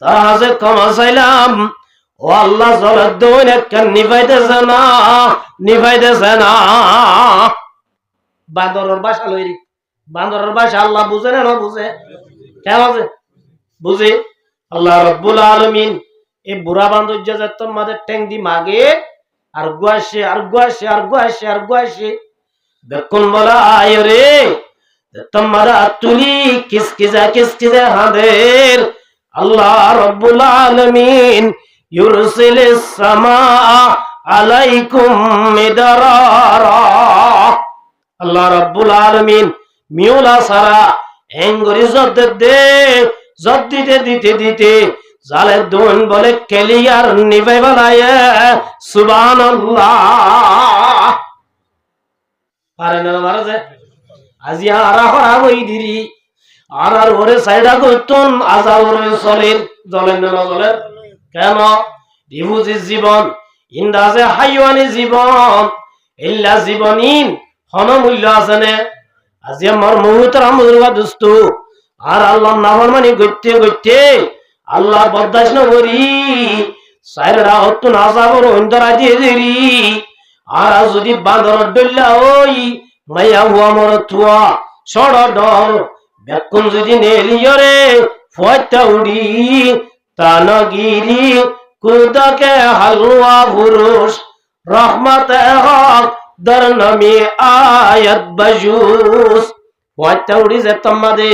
তোর হাজে ক্ষমা চাইলাম ও আল্লাহ জলের দইন একটা নিভাইতেছে না বান্দরের ভাষা লইরি বান্দরের ভাষা আল্লাহ বুঝে না বুঝে কেন আছে বুঝে আল্লাহ রব্বুল আলামিন এই বুড়া বান্দর যে তোর মাঝে ট্যাং দি মাগে আর গুয়াশে বেকুন বলা আয় রে তোমারা তুলি কিসকিজা হাদের আল্লাহ রব্বুল আলামিন ইউরসিলিস সামা আলাইকুম মিদরারা আল্লাহ রব্বুল আলামিন মিউলা সারা এঙ্গরি জদ দিতে জালের দুন বলে কেলিয়ার নিভাই বানায় সুবহানাল্লাহ পারে না মারছে আজি আরা হরা হই দিরি আর ওরে সাইডা করতুন আজা ওরে চলেন জলেন না জলেন কেন রিফুজি জীবন ইন্দাজে হাইওয়ানি জীবন ইল্লা জীবনিন হনমূল্য আছে না আজি আমার মুহূর্তের মুরগা দুস্তু আর আল্লাহ নাফরমানি গইতে আল্লাহ বরদাস্ত করি সাইরা হতুন আযাবর অন্তরা দিয়ে দিরি আর যদি বান্দর ডল্লা ওই মাইয়া হুয়া মর তুয়া সড় ডর বেকুন যদি নেলিয়রে ফয়তা উড়ি তানগিরি কুদকে হালুয়া পুরুষ রহমতে হক দর নামি আয়াত বাজুস ওয়াইতা উড়ি যে তোমাদে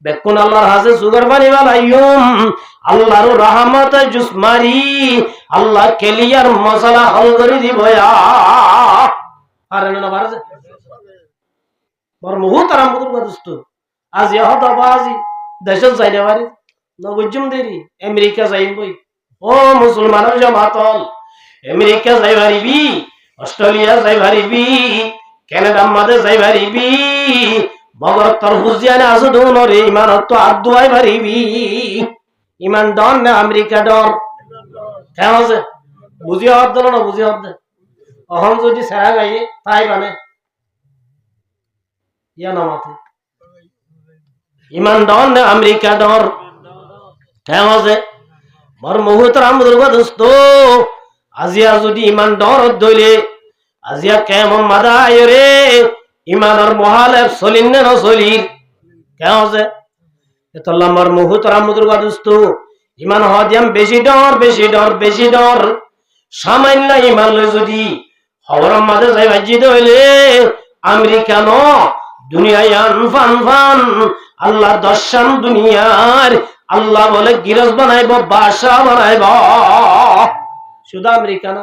বেকুন আল্লাহর হাজে সুগার পানি বালাইম আল্লাহর রহমতে জুস মারি আল্লাহ কেলিয়ার মশলা হল করে দিব আরে না বারজে বর মুহুত আরাম বুদুর দোস্ত আজ ইহ দবা আজি দেশত যাইতে পারি নবজুম দেরি আমেরিকা যাইম বই ও মুসলমানের জামাতল আমেরিকা যাই পারিবি অস্ট্রেলিয়া যাই পারিবি কানাডা মাঝে যাই পারিবি মগর তোর হুজিয়ানে আসো দোনরে ইমান তো আদুয়াই পারিবি ইমান ডন না আমেরিকা ডন কেন আছে বুঝি হদ দল না বুঝি হদ অহম যদি সেরা গাইয়ে তাই মানে ইয়া নামাতে ইমান ডন না আমেরিকা ডর কেন আছে বর মুহুত রামদুর দোস্ত আজিয়া যদি ইমান ডর দইলে আজিয়া কেমন মাদা আয়রে ইমানর মহালে চলিন নে নচলির কেন আছে এতল্লা মর মুহুত রামদুর দোস্ত ইমান হদিয়াম বেশি ডর বেশি ডর বেশি ডর সামান্য ইমান লই যদি খবরের মাঝে যাই বাজি দইলে আমেরিকা ন দুনিয়ায় আনফান ফান আল্লাহ দর্শন দুনিয়ার আল্লাহ বলে গিরজ বানাইব বাসা বানাইব শুধু আমেরিকা না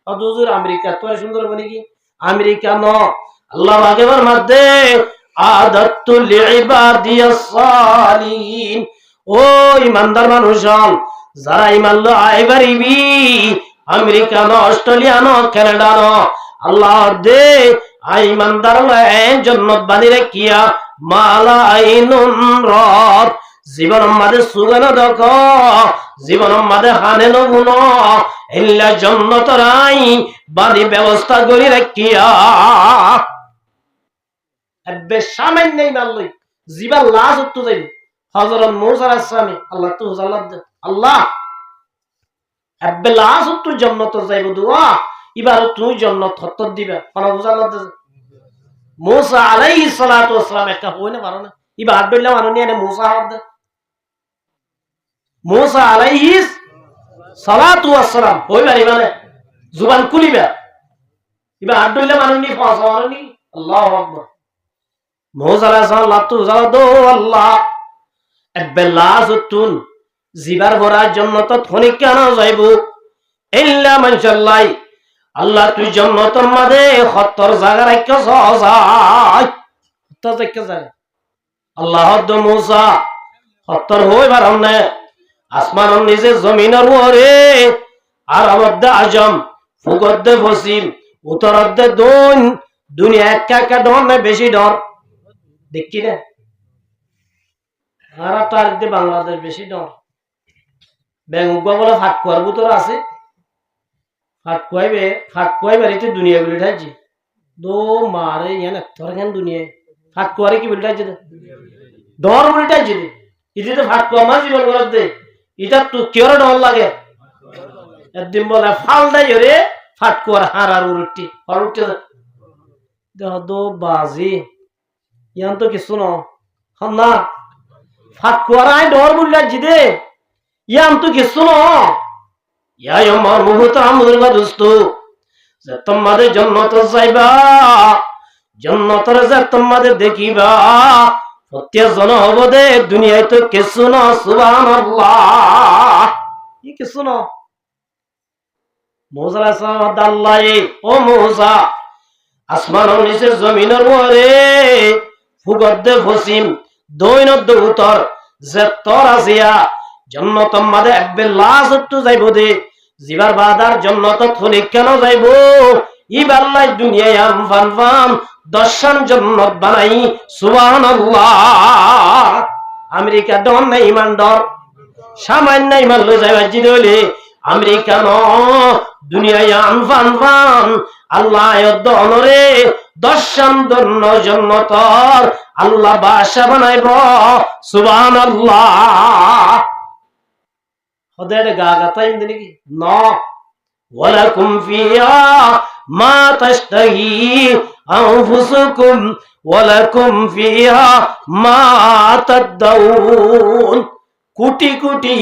হুজুর আমেরিকা তোর সুন্দর বলি কি আমেরিকা ন আল্লাহ আগেবার মধ্যে আদাতুল ইবাদিয়াস সালিহিন ও ইমানদার মানুষ যারা ইমান লো আইবারিবি আমেরিকা ন অস্ট্রেলিয়া ন কানাডা ন আল্লাহ দে আই ইমানদার জান্নাত বানিয়ে কিয়া মালা আইনুন রাত জীবন মাঝে সুগান দক জীবন মাঝে হানে নগুন ইল্লা জান্নাত রাই বাদি ব্যবস্থা করি রাখিয়া এবে সামান্য নেই মারলই জীবন লাশ উত্তু যাইবে হযরত মূসা আলাইহিস সালাম আল্লাহ তো আল্লাহ এবে লাশ উত্তু জান্নাত যাইব দুয়া এবার তুই জান্নাত হত্তর দিবা কোন বুঝাল্লাহ মূসা আলাইহিস সালাতু ওয়াস সালাম একটা হই না পারো না এবার আব্দুল্লাহ মাননি এনে মূসা হদ মূসা আলাইহিস সালাতু ওয়াস সালাম হই পারি মানে জুবান খুলিবা এবার আব্দুল্লাহ মাননি পাঁচ মাননি আল্লাহু আকবার মূসা আলাইহিস সালাম লাতু জাদু আল্লাহ এবে লাশ উত্তু জিবার ভরা জান্নাত থনি কেন যাইব ইল্লা মাশাআল্লাহ আল্লাহ তুই জান্নাতের মাঝে 70 জায়গা রাখছ সজাই 70 জায়গা আল্লাহ দ মূসা 70 হই পারম না আসমানের নিচে জমিনের উপরে আর আবদ আজম ফুগদ ফসিম উত্তরদ দুন দুনিয়া একা ডর না বেশি ডর দেখি না আর তার বাংলাদেশ বেশি ডর বেঙ্গুয়া বলে ফাট কুয়ার ভিতর আছে ফাট কুয়াইবার এটা দুনিয়া বলে ঠাইছি দো মারে ইয়ান তোর কেন দুনিয়ায় ফাট কুয়ারে কি বলে ঠাইছে ডর বলে ঠাইছে এটা তো ফাট কুয়া মাছ জীবন করার দে এটা তো কেউ ডর লাগে একদিন বলে ফাল দেয় রে ফাট কুয়ার হার আর উঠি আর উঠে দেখ দো বাজি ইয়ান তো কিছু ন না ফাট কুয়ারাই ডর বলে ঠাইছি দে ইয়ান তো কিছু ন ইয়া আমার মুহূর্ত আমুর দোস্ত যে তোমাদের জান্নাত যাইবা জান্নাতের যে তোমাদের দেখিবা প্রত্যেকজন হব দে দুনিয়ায় তো কিছু না সুবহানাল্লাহ কি কিছু না মূসা আলাইহিস সালাম দাল্লাই ও মূসা আসমানের নিচে জমিনের উপরে ফুগদ্দে ফসিম দৈনদ্দ উত্তর যে তোর আসিয়া জান্নাতের মাঝে একবে লাশ উত্তু যাইব দে জিবার বাদার জান্নাত থনি কেন যাইব ইবাল্লাই দুনিয়ায় আমফান ফান দর্শন জান্নাত বানাই সুবহানাল্লাহ আমেরিকা ডন না ইমান ডর সামান্য ইমান লই যাইবা জিদলে আমেরিকা ন দুনিয়ায় আমফান ফান আল্লাহ দনরে দর্শন দন্ন জান্নাতর আল্লাহ বাসা বানাইব সুবহানাল্লাহ ওদের গাগাতাই দিনে কি না ওয়ালাকুম ফিহা মা তাশতাহি আনফুসুকুম ওয়ালাকুম ফিহা মা তাদাউন কোটি কোটি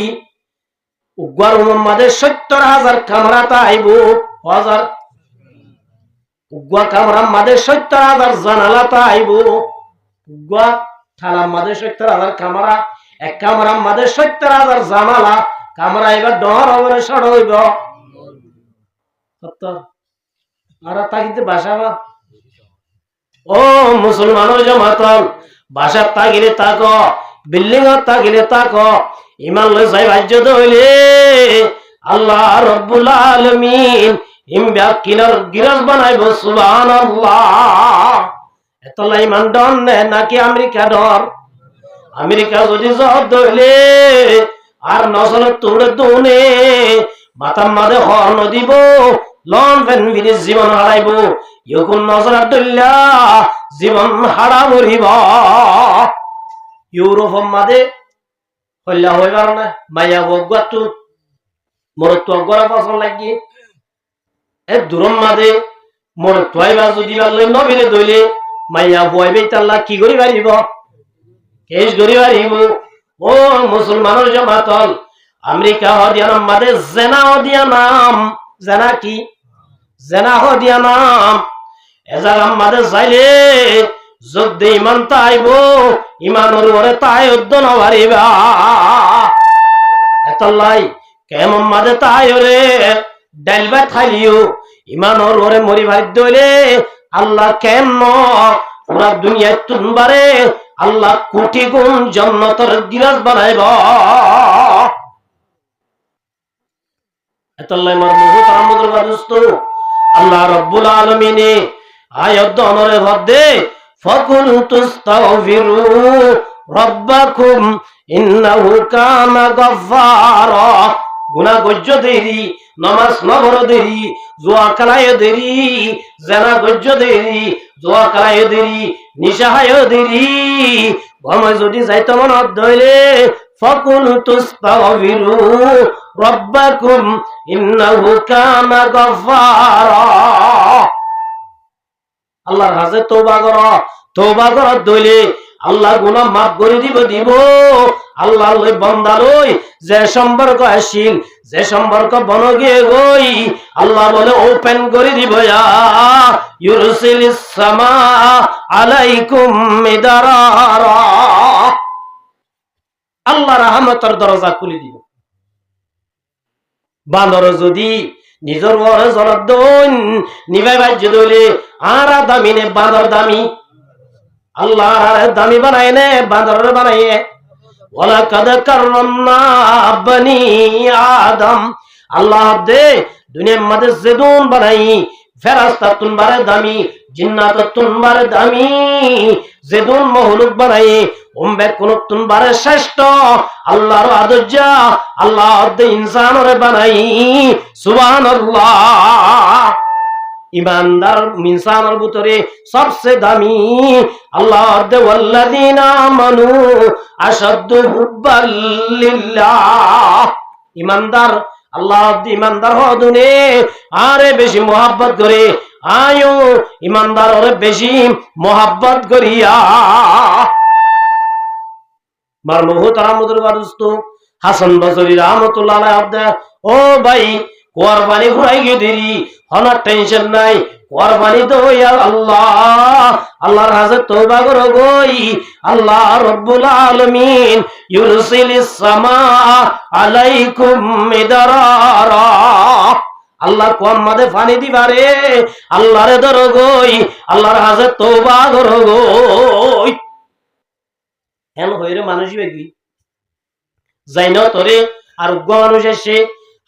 গরমের মধ্যে 70,000 কামরা তাইব হাজার উগুয়া কামরাম মাদে 70,000 জানালা তাইব উগুয়া থালাম মাদে 70,000 কামরা এক কামরাম মাদে 70,000 জানালা কামরা এবার ডর হবে সর হইব সত্য আর তাকিতে বাসাবা ও মুসলমানের জামাতল বাসার তাগিলে তাক বিল্ডিং তাগিলে তাক ইমান লই যাই বাজ্য হইলে আল্লাহ রব্বুল আলামিন ইমবা কিনার গিরাজ বানাইব সুবহানাল্লাহ এতলা ইমান ডন নাকি আমেরিকা ডর আমেরিকা যদি জব দইলে আর নসলে তোড়ে দোনে মাথার মাঝে হর্ন দিব লন ফেন বিরে জীবন হারাইব ইউকুন নজর আব্দুল্লাহ জীবন হারা মরিব ইউরোপ মাঝে হইলা হইবার না মাইয়া বগাতু মোর তো গড়া পছন্দ লাগি এ দূরম মাঝে মোর তোয়াইবা যদি বালে নবিলে দইলে মাইয়া বইবে তাল্লা কি করি পারিব কেস করি পারিব ও মুসলমানের জামাতল আমেরিকা হদিয়ানাম মাঝে জেনা হদিয়ানাম জেনা কি জেনা হদিয়ানাম এজাগাম মাঝে যাইলে যদি ইমান তাইব ইমানের ওরে তাই উদ্দন হারিবা এতলাই কেমন মাঝে তাই ওরে ডাইলবা খাইলিও ইমানের ওরে মরি ভারি দইলে আল্লাহ কেন পুরা দুনিয়ায় তুনবারে আল্লাহ কোটি গুণ জান্নাতের গিরাজ বানাইব এতলাই মার মুহূর্ত আমদের বাদুস্ত আল্লাহ রব্বুল আলামিনে আয়াত অনরে ভদ্দে ফাকুল তুস্তাগফিরু রাব্বাকুম ইন্নাহু কানা গাফফারা গুনাহ গজ্জ দেরি নামাজ নবর দেরি জোয়া কালায় দেরি জানা গজ্জ দেরি জোয়া কালায় দেরি নিশাহায় দেরি গমে যদি যাইতো মন ধইলে ফাকুল তুস্তাগফিরু রাব্বাকুম ইন্নাহু কানা গাফফারা আল্লাহর কাছে তওবা কর দইলে আল্লাহ গুনাহ মাফ করে দিব আল্লাহ লই বান্দা লই যে সম্পর্ক আসিল যে সম্পর্ক বনগে গই আল্লাহ বলে ওপেন করে দিব ইয়া ইউরসিলিস সামা আলাইকুম মিদারারা আল্লাহ রহমতের দরজা খুলে দিব বান্দর যদি নিজের ওরে জলত দইন নিভাই বাজ্য দইলে আর দামি নে বান্দর দামি আল্লাহ দামি বানায় নে বান্দর বানায় ওয়ালাকাদ কাররামনা বনি আদম আল্লাহ দে দুনিয়ার মধ্যে জেদুন বানাই ফেরেশতা তুনবারে দামি জিন্নাত তুনবারে দামি জেদুন মহলুক বানাই উম্বে কোন তুনবারে শ্রেষ্ঠ আল্লাহর আদর্জা আল্লাহ দে ইনসানরে বানাই সুবহানাল্লাহ ইমানদার ইনসানের ভিতরে সবচেয়ে দামি আল্লাহ দে ওয়াল্লাযিনা আমানু আশাদ্দু হুব্বাল লিল্লাহ ইমানদার আল্লাহ দে ইমানদার হদুনে আরে বেশি মোহাব্বত করে আয়ো ইমানদার ওরে বেশি মোহাব্বত করিয়া মার মুহতারামুদের বারুস্ত হাসান বসরি রাহমাতুল্লাহ আলাইহি ও ভাই কোরবানি ঘুরাই গিয়ে দেরি হনা টেনশন নাই কোরবানি তো আল্লাহ আল্লাহর কাছে তওবা করো গই আল্লাহ রব্বুল আলামিন ইউরসিলিস সামা আলাইকুম মিদারারা আল্লাহ কোন মাদে পানি দিবারে আল্লাহরে ধরো গই আল্লাহর কাছে তওবা করো গই হেন হইরে মানুষ বেগি যাই না তোরে আর উগ্র মানুষ এসে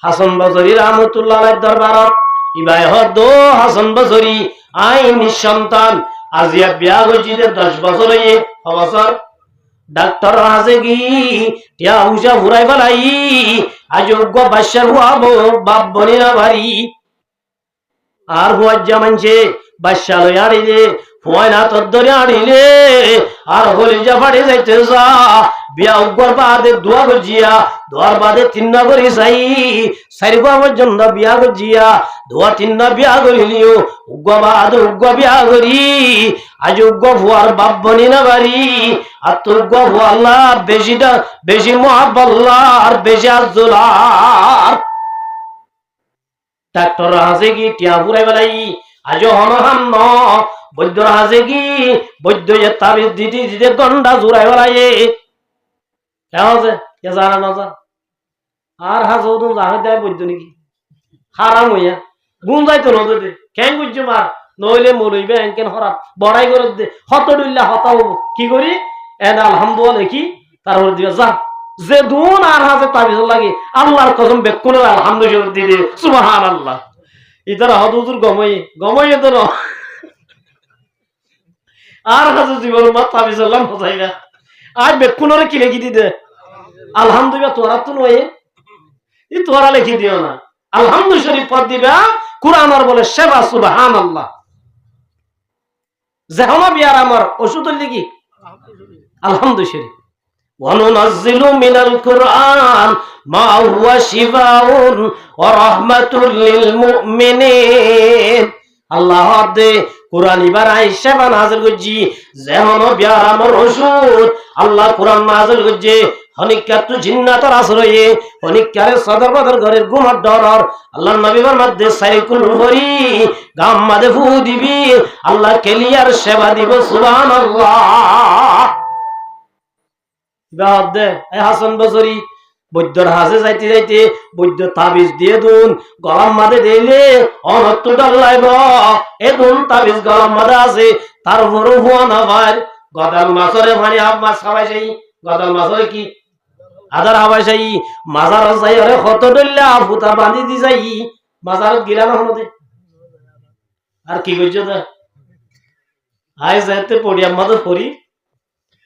হাসান বসরি রাহমাতুল্লাহ আলাইহির দরবারত ইবাই হদো হাসান বসরি আই নিঃসন্তান আজিয়া বিয়া হইছে 10 বছর হয়ে বছর ডাক্তার আছে কি টিয়া উজা ফুরাই ফেলাই আজ উগ্র বাদশার হুয়াবো বাপ বনি না ভারি আর হুয়ার জামানছে বাদশা লই আড়িলে ফুয়াইনা তোর ধরে আড়িলে আর হলিজা ফাড়ে যাইতে যা বিয়া উগ্র বাদে দোয়া গজিয়া দোয়ার বাদে 3 না করি চাই 4 পর্যন্ত বিয়া গজিয়া দোয়া 3 না বিয়া করিলিও উগ্র বিয়া করি আজ উগ্র ফুয়ার বাপ বনি না বাড়ি আর তোর উগ্র ফুয়া আল্লাহ বেশি মহাব্বাল্লাহ আর বেশি আজলার ডাক্তার আছে কি টিয়া ফুরাই বেলাই আজও হনহাম ন বৈদ্যর হাজে কি বৈদ্য তাবিজ দিদি দিদি গন্ডা জোড়াই বেড়াইয়ে কেমন আছে কে জানা না যা আর হাজও তো জানে দেয় বৈদ্য নাকি হারাম হইয়া গুণ যাইতো নদীতে কেন বুঝছো মার নইলে মরইবে এনকেন হরা বড়াই করে দে হত ডুল্লা হতা হবো কি করি এন আলহামদুলিল্লাহ দেখি তারপরে দিবে যা যে দুন আর হাজে তাবিজ লাগে আল্লাহর কসম বেকুনে আলহামদুলিল্লাহ দিদি সুবহানাল্লাহ ইতারা হদুজুর গমই গমই তো না আর হাজে জীবন মা তাবিজ আল্লাহ মজাইরা আজ বেকুনরে কি লিখি দিতে আলহামদুলিল্লাহ তোরা তো নয় ই তোরা লিখি দিও না আলহামদুলিল্লাহ শরীফ পড় দিবা কুরআন আর বলে সেবা সুবহানাল্লাহ যেহনা বিয়ার আমার ওষুধ লিখি আলহামদুলিল্লাহ শরীফ وننزل من القرآن ما هو شفاء ورحمة للمؤمنين আল্লাহ দে কোরআন এবার আয়েশা বা নাযিল করজি যেহন বিয়ার আমার ওষুধ আল্লাহ কোরআন নাযিল করজি হনিকাতু জিন্নাতের আশ্রয়ে হনিকারে সদর বদর ঘরের গুমার ডরর আল্লাহ নবীর মধ্যে সাইকুল হরি গাম মাদে ফু দিবি আল্লাহ কেলিয়ার সেবা দিব সুবহানাল্লাহ দে হাসান বসরি বৈদ্যর হাজে যাইতে যাইতে বৈদ্য তাবিজ দিয়ে দুন গলাম মাদে দিলে অনত্ত ডাল্লাইব এ দুন তাবিজ গলাম মাদে আছে তার উপরও হুয়া না ভাই গদাল মাছরে ভানি হাফ মাছ খাওয়াই যাই গদাল মাছরে কি আদার হাওয়াই যাই মাজার যাই আরে কত ডল্লা ফুতা বাঁধি দি যাই মাজারত গিলা না হলো দে আর কি কইছো দা আই যাইতে পড়িয়া মাদে পড়ি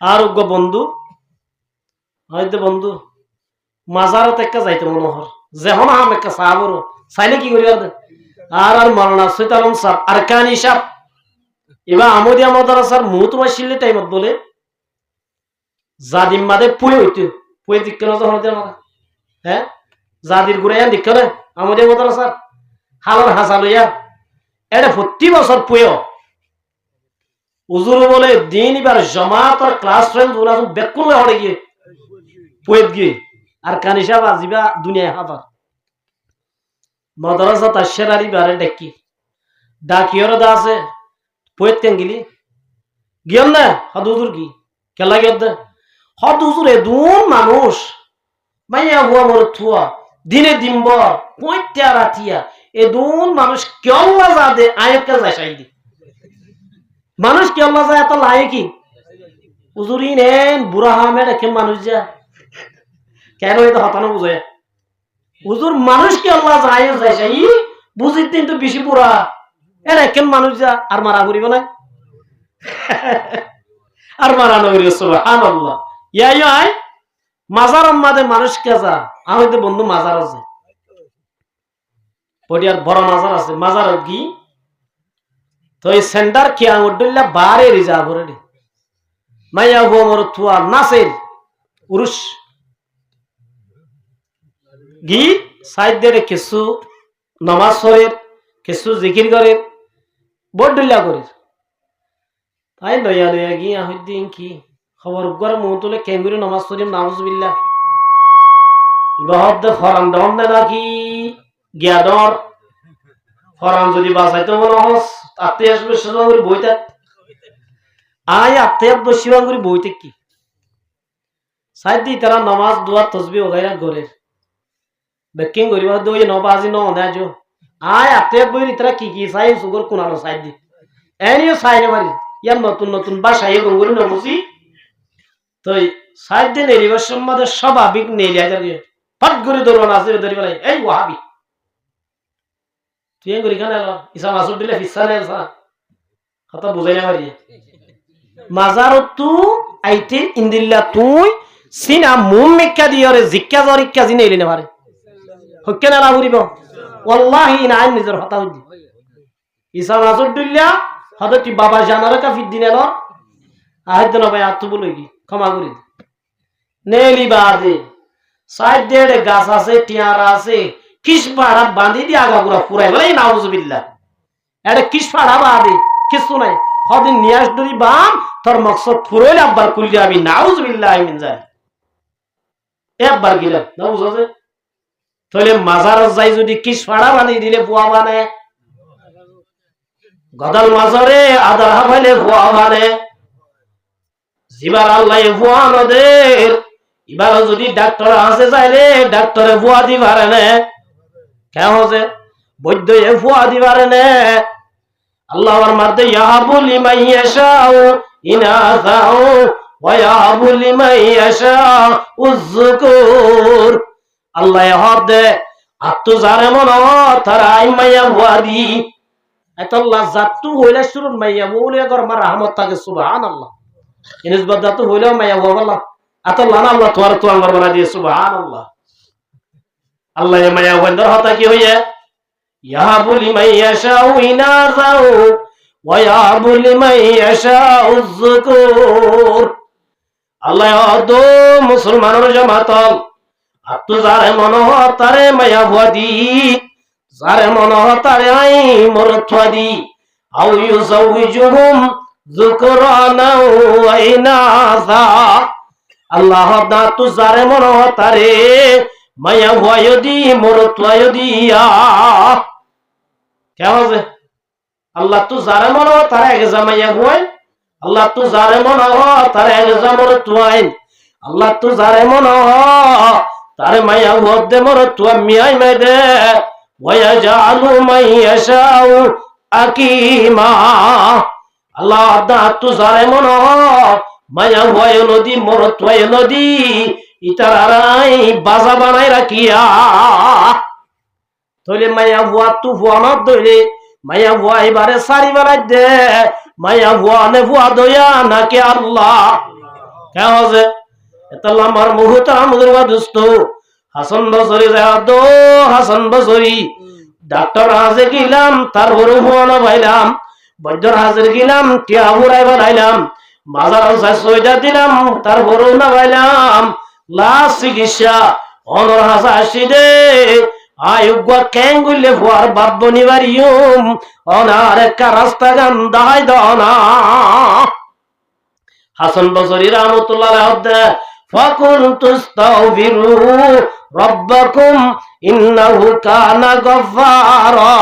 আর উগ্র বন্ধু হয়তো বন্ধু মাজারত একটা যাইতে মনোহর যেহন আম একটা সাহাবর চাইলে কি করি আর আর মাওলানা সৈয়দ আলম সাহেব আরকানি সাহেব এবার আমদিয়া মাদ্রাসার মুহতমা শিল্লে টাইমত বলে জাদিম মাদে পুয়ে হইতো পুয়ে দিকে নজর হতে মারা হ্যাঁ জাদির গুড়াইয়া দিকে রে আমদিয়া মাদ্রাসার হালার হাসা লইয়া এটা প্রতি বছর পুয়ে উজুর বলে দিন এবার জমাত আর ক্লাস ফ্রেন্ড ওরা বেকুল হড়ে গিয়ে পুয়েত গিয়ে আর কানিসা বাজিবা দুনিয়ায় হাবার মাদ্রাসা তাশরারি বারে ডাকি ডাকিয়র দা আছে পুয়েত কেন গিলি গিয়ন না হদুজুর কি কেলা গিয়দ হদুজুর এ দুন মানুষ মাইয়া হুয়া মোর থুয়া দিনে দিনবর পঁয়তা রাতিয়া এ দুন মানুষ কেল্লা যা দে আয়কে যায় সাইদি মানুষ কেল্লা যায় এত লাগে কি উজুরি নেন বুড়া হামে রেখে মানুষ যা কেন এটা হতানো বুঝে হুজুর মানুষ কি আল্লাহ যায় যাই বুঝির দিন তো বেশি পুরা এরা কেন মানুষ যা আর মারা করিব না আর মারা নগরী সুবহানাল্লাহ ইয়াই আই মাজার মাঝে মানুষ কে যা আমাদের বন্ধু মাজার আছে পডিয়ার বড় মাজার আছে মাজার কি তো এই সেন্টার কি আঙুরডুল্লা বারে রিজার্ভ রে মাইয়া হো মোর থুয়া নাসের উরুস গি সাইড দিয়ে কিছু নমাজ পড়ে কিছু জিকির করে বড়ডুল্লা করে তাই লইয়া লইয়া গিয়া হইদিন কি খবর গরে মুহ তুলে কেঙ্গুরি নমাজ পড়িম নাউজুবিল্লাহ ইবাহত ফরান দন নাকি গিয়া দর ফরান যদি বাঁচাইতে মনে হস তাতে আসবে সুবাঙ্গুরি বইতে আয় আত্তে শিবাঙ্গুরি বইতে কি সাইড দিয়ে তারা নমাজ দোয়া তসবি ওগাইরা করে বেকিং করিব দই নবাজি ন নাজো আয় আতে বই রিতরা কি সাই সুগর কোনালো সাইড দি এনিও সাইনে মারি ইয়ার নতুন নতুন ভাষা এই গঙ্গুরি না বুঝি তো সাইড দিন এরিবার সম্বন্ধে স্বাভাবিক নেই যাবে ফট করে ধরো না আসবে ধরি বলে এই ওয়াহাবি তুই গরি খানা ইসা মাসুদ দিলে ফিসা নে সা কথা বুঝাই না মারি মাজারত তু আইতে ইন্দিল্লা তুই সিনা মুম মেক্কা দিয়রে জিক্কা জরিক্কা জিনে এলিনে মারে হকে না লাগুরিব ওয়াল্লাহি নাই নিজের হতা হইজি ইসা মাসুদুল্লাহ হদতি বাবা জানারে কা ফিদ্দিন এলো আহেদ না ভাই আতু বলে কি ক্ষমা করি নেলি বাদে সাইড দেড়ে গাছ আছে টিয়ারা আছে কিস পাড়া বাঁধি দি আগাগুড়া পুরাই বলে নাউজুবিল্লাহ এটা কিস পাড়া বাদে কিছু নাই হদিন নিয়াস দরি বাম তোর মকসদ ফুরইল আব্বার কুলি আমি নাউজুবিল্লাহ মিন জাল একবার গিলাম নাউজুবিল্লাহ তাহলে মাজার যাই যদি কিস ফাড়া বানিয়ে দিলে বুয়া বানায় গদাল মাঝরে আদার হাফাইলে ভুয়া ভারে জিবার আল্লাহ ভুয়া নদের এবার যদি ডাক্তার আছে চাইলে ডাক্তারে ভুয়া দি পারে না কেন হচ্ছে বৈদ্য ভুয়া দি পারে না আল্লাহ আমার মারতে ইয়াহাবু লিমান ইয়াশাউ ইনাসাউ ওয়া ইয়াহাবু লিমান ইয়াশাউ যুকুর আল্লাহ হদে আত্ম যারে মন তারা মাইয়া ভুয়া দি আল্লাহ জাতু হইলে শুরু মাইয়া বলে গর মার রহমত থাকে সুবহানাল্লাহ ইনসবাত জাতু হইলে মাইয়া বলা আতাল্লাহ আল্লাহ তোমার তো আমার বানা দিয়ে সুবহানাল্লাহ আল্লাহ মাইয়া বন্দর হতা কি হইয়ে ইয়াহাবু লিমান ইয়াশাউ ইনাসাউ ওয়া ইয়াহাবু লিমান ইয়াশাউ যুকুর আল্লাহ দো মুসলমানের জামাতল আত্ম যারে মন তারে মাইয়া ভুয়া দি যারে মন তারে আই মরথুয়া দি আউ ইউজাউজুহুম যুকরানা ওয়া ইনাসা আল্লাহ দা তু যারে মন তারে মাইয়া ভুয়া দি মরথুয়া দিয়া কেমন আছে আল্লাহ তু যারে মন তারে আগে জামাইয়া ভুয়া আল্লাহ তু যারে মন তারে আগে জামরথুয়াইন আল্লাহ তু যারে মন তারে মাইয়া ভুয়া দে মরথুয়া মিয়াই মাইদে ওয়ায়াজালু মান ইয়াশাউ আকিমা আল্লাহ দা তু যারে মন মায়া ভয় নদী মরত্বয় নদী ইতারাই বাজা বানাই রাখিয়া তলে মায়া ভুয়া তু ভুয়া না দইলে মায়া ভুয়া এবারে সারি বানাই দে মায়া ভুয়া নে ভুয়া দয়া নাকি আল্লাহ কে হজে এতাল্লাহ আমার মুহতারাম মুদরবা দোস্ত হাসান বসরি দো হাসান বসরি ডাক্তার হাজে গেলাম তার বড় ভুয়া না পাইলাম বৈদ্যর হাজির গেলাম টিয়া ঘুরাই বানাইলাম মাজার সইটা দিলাম তার বড় না পাইলাম লাশ চিকিৎসা অনর হাসা আসি দে আয়োগ্য ক্যাং গুললে ভুয়ার বাপ বনিবারিয়ম অনার একটা রাস্তা গান দাহাই দনা হাসান বসরি রহমতুল্লাহ আলাইহি ফাকুলতু আস্তাগফিরু রাব্বাকুম ইন্নাহু কানা গফফারা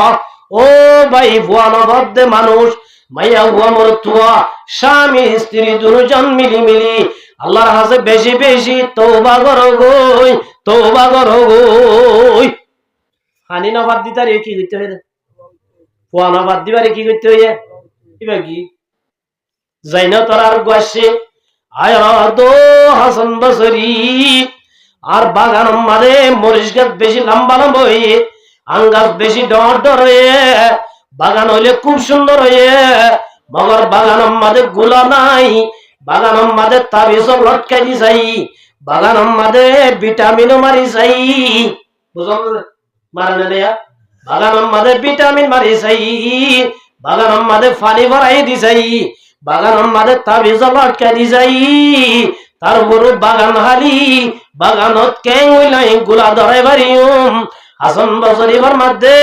ও ভাই ভুয়া নবদ্দে মানুষ মাইয়া ভুয়া মরতুয়া স্বামী স্ত্রী দুজন মিলি আল্লাহর হাতে বেশি বেশি তওবা করো গই তওবা করো গই হানি না বাদ দিতারে কি করতে হয় ভুয়া না বাদ দিবারে কি করতে হয় এবার কি যাইনা তোরার গোয়াসে আয় দো হাসান বসরি আর বাগান মারে মরিচ গাছ বেশি লম্বা লম্বা হয়ে আম গাছ বেশি ডর ডর হয়ে বাগান হইলে খুব সুন্দর হয়ে মগর বাগান মাঝে গুলা নাই বাগান মাঝে তাবিজ লটকাই দি চাই বাগান মাঝে ভিটামিনও মারি চাই বুঝল মারানে দেয়া বাগান মাঝে ভিটামিন মারি চাই বাগান মাঝে পানি ভরাই দি চাই বাগান মাঝে তাবিজ লটকাই দি চাই তারপর বাগান হালি বাগানত কেন হইলাই গুলা ধরাই বাড়িম হাসান বসরি মধ্যে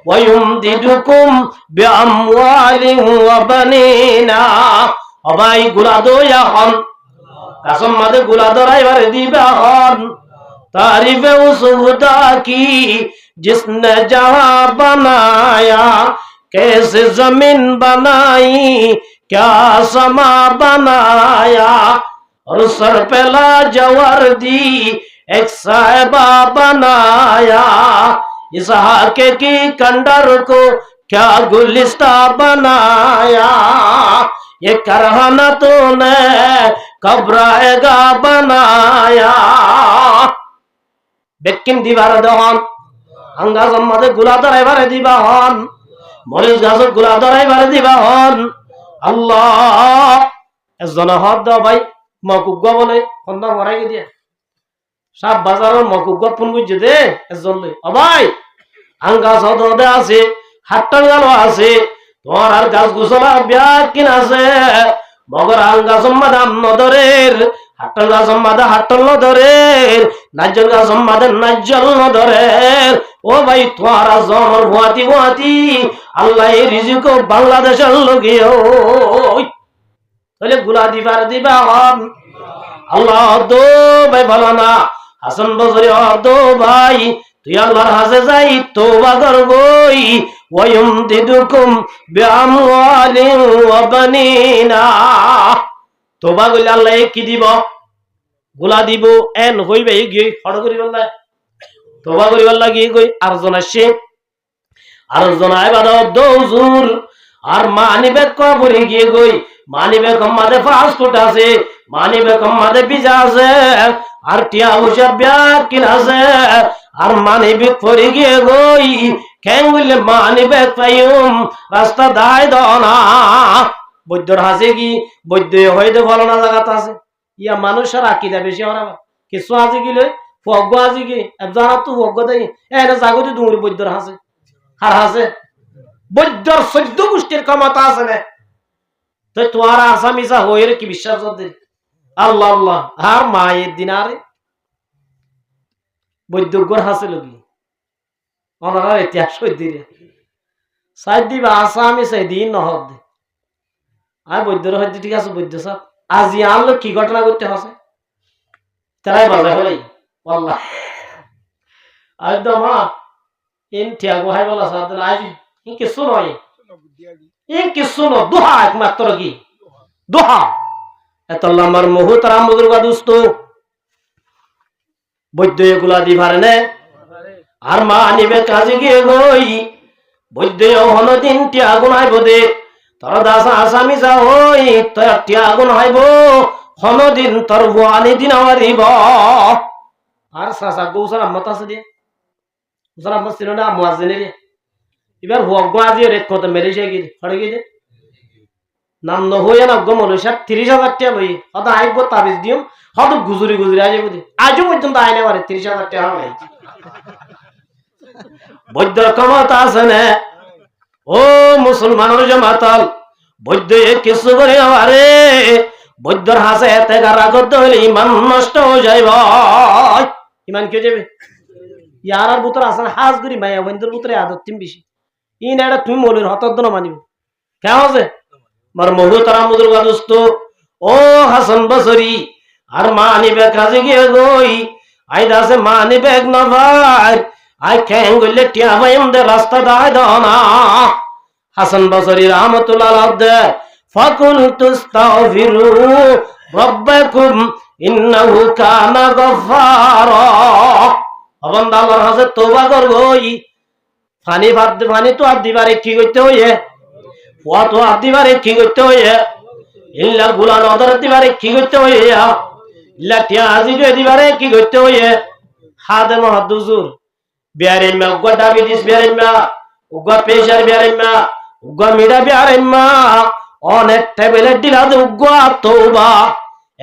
ওয়ায়ুমদিদুকুম বিআমওয়ালিন ওয়া বানিনা সবাই গুলা দয়া হন কাসম মাঝে গুলা ধরাইবার দিবা হন तारीफ़ उस खुदा की जिसने जहां बनाया कैसे जमीन बनाई क्या समा बनाया और सर पे लाजवाब दी एक साहिबा बनाया इस हाके की कंडर को क्या गुलिस्ता बनाया ये करहाना तूने कब्राएगा बनाया बेकिन दीवार दहन अंगाज मधे गुला दराइबारे दिबा हन मरिच गाछ गुला दराइबारे दिबा हन अल्लाह एजन हद द भाई मकुग बोले खन्दा मराई দিয়ে সব বাজারের মকুগ ফোন বুঝে দে এজন লই ও ভাই আঙ্গাজ হদে আছে হাট্টাল গালো আছে তোর আর গাছ গুছলা বিয়া কিন আছে মগর আঙ্গাজ মাদাম নদরের হাট্টাল গাছ মাদা হাট্টাল নদরের নাজ্জল গাছ মাদা নাজ্জল নদরের ও ভাই তোর জনর ভুয়াতি ভুয়াতি আল্লাহ এই রিজিক বাংলাদেশের লগি ওই তাহলে গুলা দিবার দিবা হন আল্লাহ দো ভাই ভালো না হাসান বসরি দো ভাই তুই আল্লাহর হাজে যাই তওবা করবই ওয়ায়ুমদিদুকুম বিআমওয়ালিন ওয়া বানিনা। তওবা করলে আল্লাহ কি দিব? গোলা দিব। এন হইবে গিয়ে হড় করি বললা তওবা করি বললা গিয়ে কই আরজন আসে, আরজন ইবাদত দৌজুর আর মানিবে কবরে গিয়ে কই মানিবে কম্মাদে পাসপোর্ট আছে, মানিবে কম্মাদে ভিসা আছে, আর টিয়া উসা ব্যাগ কিনা আছে, আর মানিবে পরে গিয়ে কই কেন বললে মানিবে পাইম রাস্তা দায় দনা। বৈদ্যর হাসে কি বৈদ্য হইতে ভালো না জায়গাতে আছে ইয়া মানুষের আকিদা বেশি হওয়া কিছু আছে কি লই ফগ্গ আছে কি জানা তো ফগ্গ দেয় এনে জাগতি ডুঙুরি বৈদ্যর হাসে আর হাসে বৈদ্যর 14 গোষ্ঠীর ক্ষমতা আছে না তো তোর আসামিসা হয়ে কি বিশ্বাস করতে আল্লাহ আল্লাহ আর মায়ের দিন আরে বৈদ্যগর হাসে লগি ওনারা ইতিহাস দিলে সাইড দিবা আসামি সাই দিন নহদ আর বৈদ্যর হইতে ঠিক আছে বৈদ্য সাহেব আজি আনলো কি ঘটনা করতে হসে তারাই বাজে হলাই আল্লাহ একদম ইন টিয়াগো হাই বলা সাদ আজ ইন কিছু নয় ইন কিছু ন দুহা একমাত্র কি দুহা এত লম্বার মুহতারাম বুজুর্গ দোস্ত বৈদ্য এগুলা দি পারে না আর মা নিবে কাজে গিয়ে গই বৈদ্য হন দিন টিয়াগো নাই বদে তোর দাস আসামি যা হই তোর টিয়াগুন হইব হনদিন তোর বুয়ানি দিন আমারিব আর সাসা গৌসার আম্মত আছে দিয়ে গৌসার আম্মত ছিল না মুয়াজ্জিনের এবার হুয়াগ আজি রেট কত মেরেছে কি ফড়ে গিয়ে নাম ন হইয়া না গো মলুসা 30,000 টাকা লই হদ আইব তাবিজ দিম হদ গুজুরি গুজুরি আইব দি আজও পর্যন্ত আইনে পারে 30,000 টাকা নাই বৈদ্য ক্ষমতা আছে না ও মুসলমানের জামাতাল বৈদ্য কিছু করে আরে বৈদ্যর হাসে এতে গারা করতে হলে ইমান নষ্ট হয়ে যাইব ইমান কে যাবে ইয়ার আর বুতর আসেন হাজ করি মাইয়া বৈদ্যর বুতরে আদত তিন বেশি ইন এটা তুমি মলির হতদ্দ না মানিব কেমন আছে মার মহু তারা মুদুর দোস্ত ও হাসান বসরি আর মা নিবে কাজে গিয়ে গই আই দাসে মা নিবে এক নভার আই কেন গইলে টিয়া ভাইম দে রাস্তা দায় দনা হাসান বসরি রহমতুল্লাহ আলাইহি ফাকুল তুস্তাগফিরু রাব্বাকুম ইন্নাহু কানা গফফারা বান্দা আল্লাহর কাছে তওবা করগই পানি পানি তো আর দিবারে কি করতে হইয়ে ওয়া তো আর দিবারে কি করতে হইয়ে ইল্লা গুলা নদর দিবারে কি করতে হইয়ে ইল্লা টিয়া আজি দিবারে কি করতে হইয়ে হাদে মহাদুজুর বিয়ারে মে উগা ডায়াবেটিস বিয়ারে মে উগা প্রেসার বিয়ারে মে উগা মিডা বিয়ারে মে অনেক ট্যাবলেট দিলা দে উগা তওবা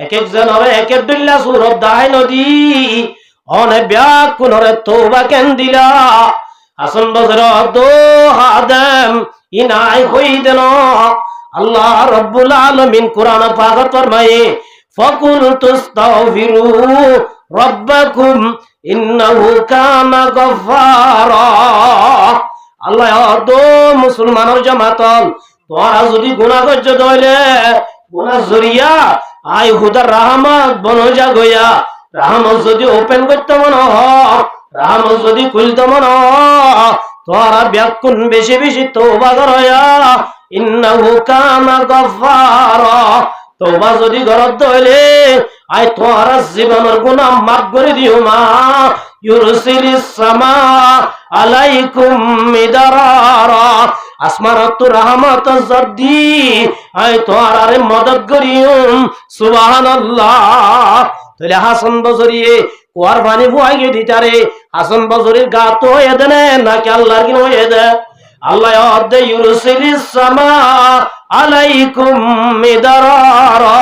এক এক জনরে এক এক দিল্লা সুরত দাই নদী অনেক ব্যাক কোনরে তওবা কেন দিলা হাসান বসর দো হাদাম ইনাই হই দেন আল্লাহ রাব্বুল আলামিন কোরআন পাক ফরমায়ে ফাকুল তুস্তাগফিরু রাব্বাকুম ইন্নাহু কানা গফফারা আল্লাহ দো মুসলমানের জামাতল তোরা যদি গুনাহ করছ দইলে গুনাহ জরিয়া আই খুদার রহমত বনো যা গয়া রহমত যদি ওপেন করতে মন রহমত যদি খুলতে মন তোরা ব্যাকুন বেশি বেশি তওবা করয়া ইন্নাহু কানা গফফারা তওবা যদি করত দইলে আই তোরা জীবনের গুনাহ মাফ করে দিও মা ইউরসিলিস সামা আলাইকুম মিদরারা আসমানত রহমত জর্দি আই তোরারে মদদ করিউম সুবহানাল্লাহ তাহলে হাসান বসরি কোয়ার পানি বুয়াই গে দিতারে হাসান বসরির গা তো হয়ে দেনে নাকি আল্লাহর কিন হয়ে দে আল্লাহ অর্ধে ইউরসিলিস সামা আলাইকুম মিদরারা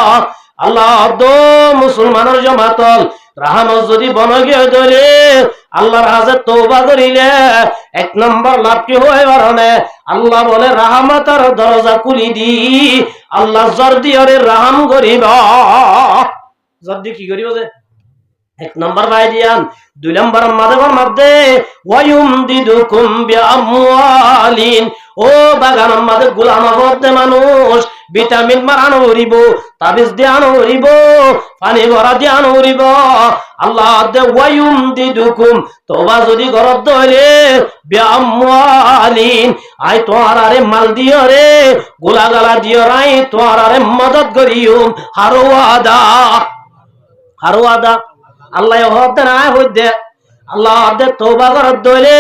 আল্লাহ দো মুসলমানের জামাতল রহমত যদি বনগে ধরে আল্লাহর কাছে তওবা করিলে এক নম্বর লাভ কি হয় বারণে আল্লাহ বলে রহমতের দরজা খুলি দি আল্লাহ জর্দি ওরে রহম করিব জর্দি কি করিব যে এক নম্বর ভাই দিয়ান দুই নম্বর মাঝে ওয়ায়ুমদিদুকুম বিআমওয়ালিন ও বাগান মাঝে গোলাম হতে মানুষ ভিটামিন মারানো হরিব তাবিজ দিয়ানো হরিব পানি ভরা দিয়ানো হরিব আল্লাহ দে ওয়ায়ুম দিদুকুম তোবা যদি গরব ধরে বিআমওয়ালিন আই তোর আরে মাল দিও রে গোলা গালা দিও রাই তোর আরে মদত করিও হারওয়াদা আল্লাহ হতে না হইতে আল্লাহ দে তোবা গরব ধরে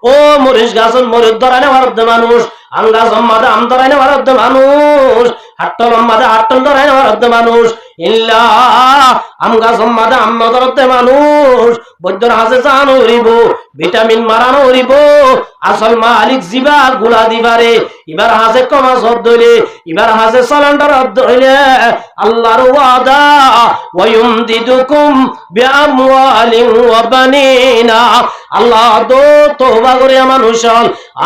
ও মরিচ গাছন মরিচ ধরানে ভারত মানুষ আম গাছ মাদে আম ধরানে ভারত মানুষ হাট্টল মাদে হাট্টল ধরানে ভারত মানুষ ইল্লা আম গাছ মাদে আম ধরতে মানুষ বৈদ্যর হাসে চানো হরিব ভিটামিন মারানো হরিব আসল মালিক জিবা গুলা দিবারে এবার হাসে কমা শব্দ হইলে এবার হাসে সালান্ডার শব্দ হইলে আল্লাহর ওয়াদা ওয়ায়ুমদিদুকুম বিআমওয়ালিন ওয়া বানিনা আল্লাহ দো তওবা করে মানুষ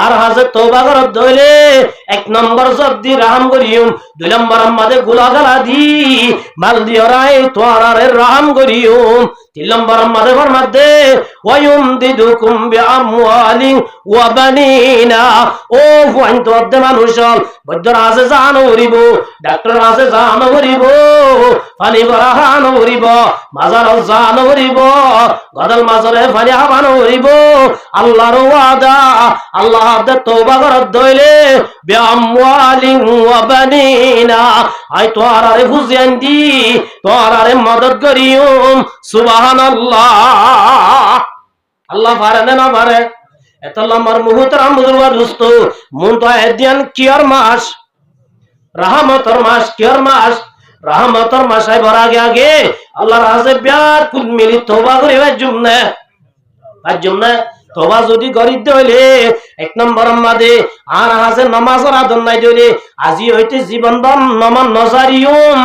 আর হাসে তওবা করে ধইলে এক নম্বর শব্দ রাম করিম দুই নম্বর আমাদের গুলাগালা দি মাল দিওরাই তোরারে রাম করিম তিন নম্বর আমাদের মধ্যে ওয়ায়ুমদিদুকুম বিআমওয়ালিন ওয়া বানিনা ও পয়েন্ট অর্ধে মানুষ বৈদ্যর আছে জানো হরিব ডাক্তার আছে জানো হরিব পানি ভরা হানো হরিব মাজার জানো হরিব গদল মাজারে পানি হাবানো হরিব আল্লাহর ওয়াদা আল্লাহ দে তওবা করত দইলে বিআমওয়ালিন ওয়া বানিনা আই তোরারে বুঝিয়ান দি তোরারে মদত করিম সুবহানাল্লাহ আল্লাহ পারে না পারে এত লম্বার মুহূর্তের মুদুরবার দুস্ত মন তো এদিন কিয়ার মাস রহমতের মাস কিয়ার মাস রহমতের মাসে ভরা আগে আল্লাহর হাজে বিয়ার কুল মিলি তওবা করিবা জুমনে তওবা যদি করি দইলে এক নম্বর মাদে আর হাজে নামাজের আদর নাই দইলে আজি হইতে জীবন দাম নমান নজারিয়ম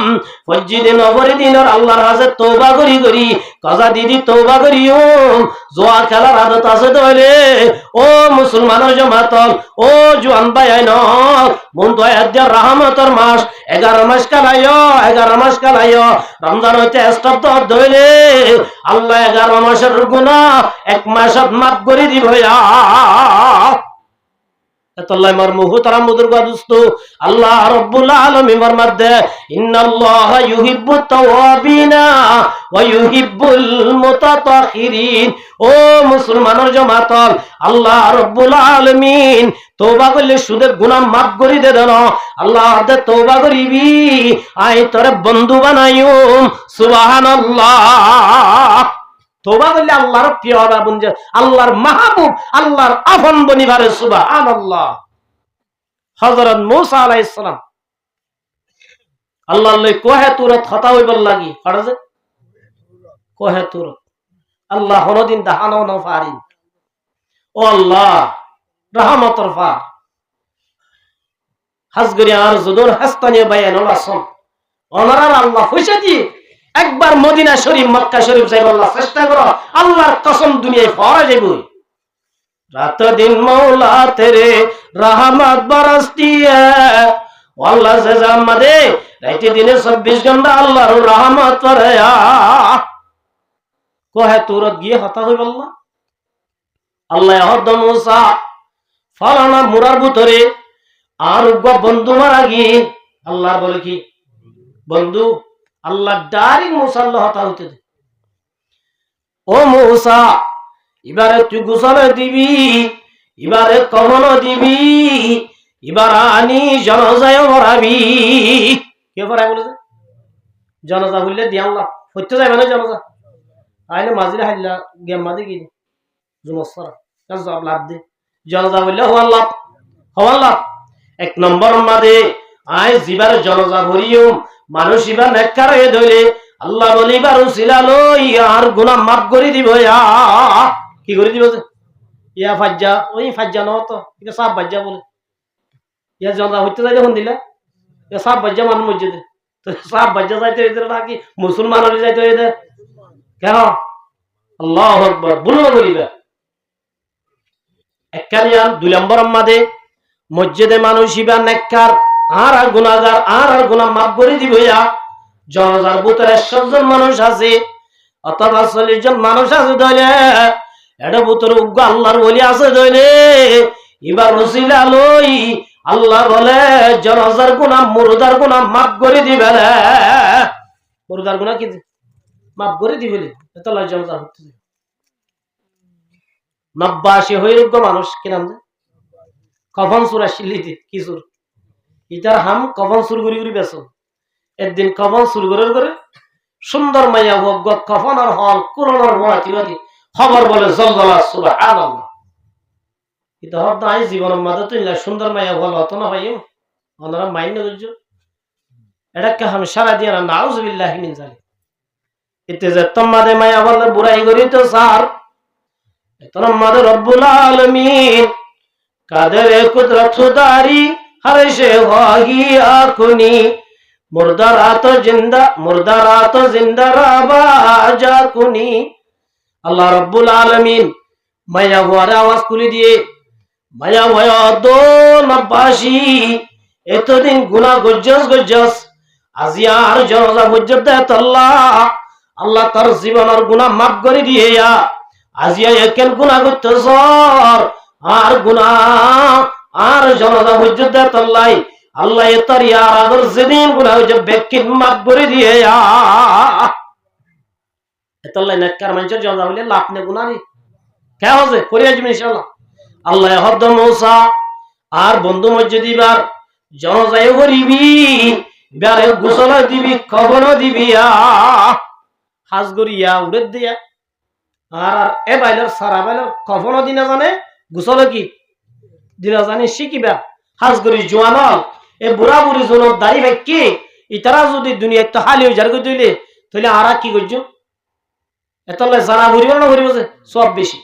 ফজিদে নবরে দিনের আল্লাহর হাজে তওবা করি কাজা দিদি তওবা করিয়ম জোয়া খেলার আদত আছে দইলে ও মুসলমানের জামাতল ও জওয়ান ভাই আইন মন তো আদ্য রহমতের মাস 11 মাস কালাইও রমজান হইতে স্টপ দইলে আল্লাহ 11 মাসের গুনাহ এক মাসত মাফ করে দিব এতল্লাই মার মুহতারাম মুদুরগা দোস্ত আল্লাহ রাব্বুল আলামিন ফরমাতে ইন্নাল্লাহা ইউহিব্বুত তাওয়াবিনা ওয়া ইউহিব্বুল মুতাতাহিরিন ও মুসলমানের জামাতল আল্লাহ রাব্বুল আলামিন তওবা করলে সুদের গুনাহ maaf করে দে দেন আল্লাহ দে তওবা করিবি আই তোরে বন্ধু বানাইম সুবহানাল্লাহ তওবা করলে আল্লাহর প্রিয় হবে বন্ধু আল্লাহর মাহবুব আল্লাহর আপন বনিবারে সুবহানাল্লাহ হযরত মূসা আলাইহিস সালাম আল্লাহর লই কোহে তুরত হতা হইবার লাগি ফরজে কোহে তুরত আল্লাহ হরদিন দাহানো না পারি ও আল্লাহ রহমতের ফা হাজগরি আর যদুর হাস্তানি বায়ানুল আসম ওনার আল্লাহ খুশি একবার মদিনা শরীফ মক্কা শরীফ যাইব আল্লাহ চেষ্টা করো আল্লাহর কসম দুনিয়ায় ফরা যাইব রাত দিন মৌলা তেরে রহমত বরসতি হ্যায় আল্লাহ সে জামাদে রাতে দিনে 24 ঘন্টা আল্লাহর রহমত পড়ে কোহে তুরত গিয়ে হতা হইব আল্লাহ আল্লাহ হদ মুসা ফালানা মুরার ভিতরে আর বন্ধু মারা গিয়ে আল্লাহ বলে কি বন্ধু আল্লাহ ডাইরেক্ট মুসা আল্লাহ হতা হইতে দে ও মুসা এবারে তুই গোসল দিবি এবারে কমন দিবি এবার আনি জনজায় মরাবি কে পড়ায় বলেছে জনজা বললে দিয়ে আল্লাহ হইতে যাবে না জনজা আইলে মাঝিরে হাইলা গেম মাঝে কি জুমসরা কাজ জবাব লাভ দে জনজা বললে হওয়াল্লাহ এক নম্বর মাঝে আই জিবার জনজা ভরিয়ম মানুষ এবার নেককার হয়ে ধরে আল্লাহ বলিবার উসিলা লই আর গুনাহ মাফ করে দিব কি করে দিব ইয়া ফাজ্জা ওই ফাজ্জা ন তো এটা সাব বাজ্জা বলে ইয়া জনজা হইতে যাইতে ফোন দিলা ইয়া সাব বাজ্জা মান মসজিদে তো সাব বাজ্জা যাইতে হইতে নাকি মুসলমানের যাইতে হইতে কেন আল্লাহু আকবার বুলবা করিবা এককারিয়ান দুই নম্বর মাদে মসজিদে মানুষ ইবা নেককার আর গুনাহগার আর গুনাহ মাফ করে দিব জনজার ভিতরে 100 জন মানুষ আছে অথবা 40 জন মানুষ আছে দইলে এটা ভিতরে উগ্র আল্লাহর ওলি আছে দইলে এবার রসিলা লই আল্লাহ বলে জানাজার গুনাহ মুর্দার গুনাহ মাফ করে দিবে রে। মুর্দার গুনাহ কি মাফ করে দিবে তো আল্লাহ জানাজা হতে দিবে। নব্বাসী হইরোগ্য মানুষ কি নাম কফন সুর আসিলিতে কি সুর ইটার হাম কফন সুর করি করি বেসন একদিন কফন সুর করে সুন্দর মাইয়া হোক কফন আর হল কুরআনের ওয়াতি খবর বলে জলজলা সুবহানাল্লাহ। এটা হদ নাই জীবনের মাঝে তো সুন্দর মাইয়া হল হতো না ভাই ওনারা মাইন্ড করছ এটাকে আমি সারা দিয়ে না নাউজুবিল্লাহি মিন জালিক। এতে যে তোমাদের মাইয়া বলে বুড়াই করি তো স্যার তোমাদের রব্বুল আলামিন কাদের কুদরত খুদারি हर से वाही आकुनी मुर्दारा तो जिंदा राबा कुनी। अल्लाह रब्बुल आलमीन माया हुआरे आवाज खुली दिए माया हुआ दो नब्बाशी एतदिन गुना गज्जस আজিয়ার জনাজা পর্যন্ত আল্লাহ তার জীবনের গুনাহ মাফ করে দিয়ে আজিয়া একেন গুনাহ করতেছ আর গুনাহ আর জনাজা পর্যন্ত আল্লাহ তার ইয়ার আগর যেদিন গুনাহ হয়েছে ব্যক্তি মাফ করে দিয়ে এতলাই নেককার মানুষের জনাজা হইলে লাভ নেই গুনাহ নেই কে হবে করে আসবে ইনশাআল্লাহ। আল্লাহ হদ্দ মূসা আর বন্ধু মসজিদ দিবার জনাজায় করিবি বারে গোসল দিবি খবর দিবি হাজ গরিয়া উড়ে দিয়া আর এ বাইলের সারা বাইলের খবর দিনা জানে গোসল কি দিনা জানে শিখিবা হাজ গরি জোয়ান এ বুড়া বুড়ি জন দাড়ি ভাই কি ইতারা যদি দুনিয়া তো হালি হয়ে যার দিলে তাহলে আর কি করছো এত জানা ঘুরিব না ঘুরিব যে সব বেশি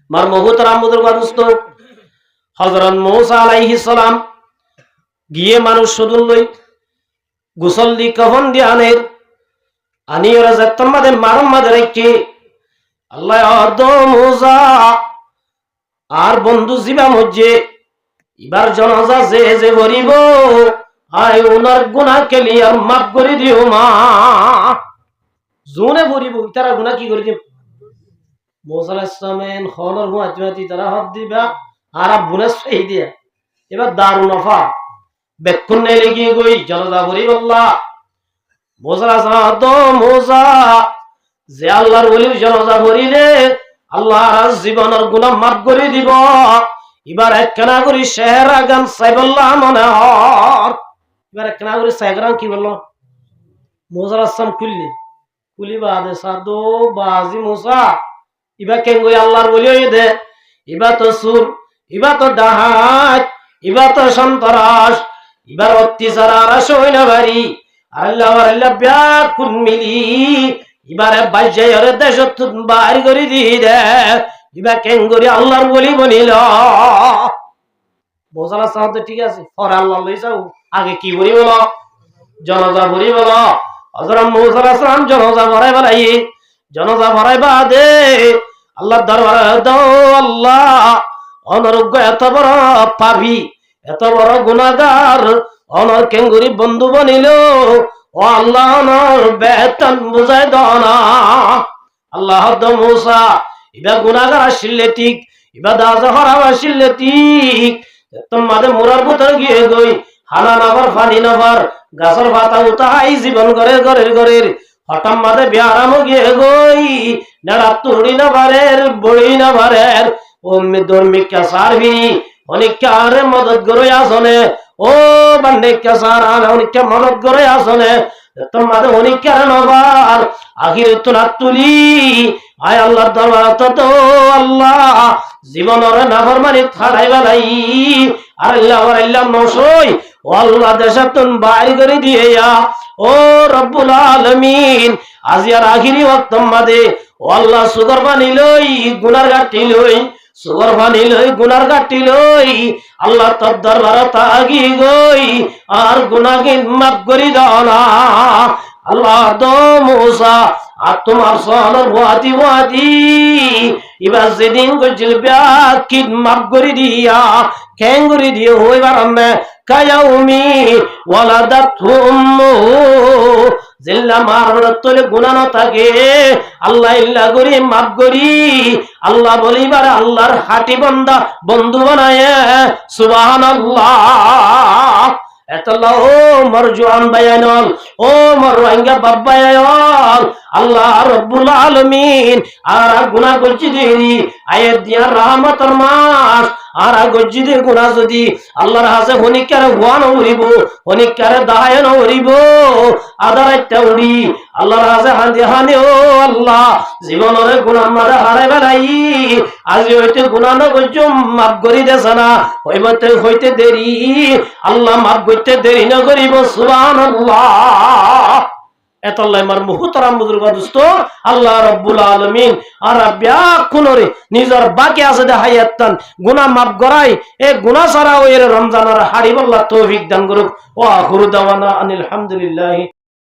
মার মহুতর আমুদের বাদুস্ত হযরত মূসা আলাইহিস সালাম গিয়ে মানুষ শুধু লই গোসল দি কফন দি আনের আনি ওরা যেতাম মাদে মারম মাদে রেখে আল্লাহ অর্ধ মূসা আর বন্ধু জিবা মজ্জে এবার জনাজা যে ভরিব আয় ওনার গুনাহ কেলি আর মাফ করে দিও মা জোনে ভরিব তারা গুনাহ কি করে দিও মূসা আলাইহিস সালাম খলর হুয়াতি তারা হাত দিবা আর আব্বুনে সই দিয়া এবার দারুন নফা বেক্ষণ লেগে গই জনাজা ভরিব আল্লাহ মূসা যে আল্লাহর ওলির জনাজা ভরিলে আল্লাহ জীবনের গুনাহ মাফ করে দিব এবার একখানা করি সেহরা গান সাইবুল্লাহ মনে হর এবার একখানা করি সাইগরান কি বললো মূসা আসসালাম কুলি বাদে সাদো বাজি মূসা এবার কেন গই আল্লাহর ওলি হয়ে দে এবার তো সুর এবার তো ডাহাত এবার তো সন্ত্রাস এবার অত্যাচার আর সইনা বাড়ি আল্লাহ ব্যাকুল মিলি এবারে বাইজে ওরে দেশ বাইর করে দিয়ে দে এবার কেন করি আল্লাহর বলি বনিল বোঝালা সাহায্য ঠিক আছে পরে আল্লাহ লই যাও আগে কি বলি বলো জনাজা বলি বলো হযরত মূসা আলাইহিস সালাম জনাজা ভরাই বাদে আল্লাহর দরবারে দাও আল্লাহ অনরোগ্য এত বড় পাপী এত বড় গুনাহগার অনর কেঙ্গুরি বন্ধু বনিল ও আল্লাহ অনর বেতন বুঝাই দাও না আল্লাহ হদ্দ মূসা ইবা গুনাহগার আসলে ঠিক ইবা দাজা হারাম আসলে ঠিক তোমাদের মোরার ভিতর গিয়ে গই হানা নাবার ফানি নাবার গাছের পাতা উতাই জীবন ঘরের হঠাৎ মাঝে বিয়ারাম গিয়ে গই নেড়া তুড়ি নাবারের বড়ি নাবারের ওমনি ধর্মিকা সারবি অনেককে আরে মদত করে আসনে ও বান্ডে কেসার অনেককে মদত করে আসনে তোমাদের অনেককে নবার আখির তোলা তুলি আয় আল্লাহর দরবার তো আল্লাহ জীবনের নাফরমানি ছাড়াই বেলাই আর আল্লাহ নসই ও আল্লাহ দেশাতুন বাইর করে দিয়ে ও রব্বুল আলামিন আজিয়ার আখিরি ওয়াক্ত মাদে ও আল্লাহ সুগর পানি লই গুনার গাটি লই সুগর পানি লই গুনার গাটি লই আল্লাহ তোর দরবারে তাগি গই আর গুনাহকে মাফ করে দাও না আল্লাহ দো মূসা আর তোমার সহলের ওয়াদি এবার যেদিন গজিল ব্যাকি মাফ করে দিয়া খেঙ্গুরি দিয়ে হইবার আমি কায়াউমি ওয়ালাদাত জিল্লা মার তোলে গুনাহ না থাকে আল্লাহ ইল্লা করি মাফ করি আল্লাহ বলিবার আল্লাহর হাটি বান্দা বন্ধু বানায় সুবহানাল্লাহ এতলা ও মোর জওয়ান বায়ানল ও মোর রোহিঙ্গা বাবায়াল আল্লাহ রাব্বুল আলামিন আর গুনাহ করছি দেরি আয়াত দিয়া রহমতের মাস আর গজ্জিদের গুনাহ যদি আল্লাহর হাসে হনিকারে ওয়ান হরিব হনিকারে দাহায়ন হরিব আদারাইটা উড়ি আল্লাহর হাসে হানি ও আল্লাহ জীবনের গুনাহ মারা হারাই বেলাই আজ হইতে গুনাহ না গজ্জম মাফ করি দেছে না হইতে দেরি আল্লাহ মাফ করতে দেরি না করিব সুবহানাল্লাহ এতল্লাই মার মুহতারাম বুজুর্গ দোস্ত আল্লাহ রাব্বুল আলামিন আর ব্যাকুনরে নিজর বাকি আছে দে হায়াতান গুনাহ মাফ করাই এ গুনাহ ছাড়া ওই রমজানের হারিব আল্লাহ তৌফিক দান করুক ওয়া আখিরু দাওয়ানা আনিল হামদুলিল্লাহ।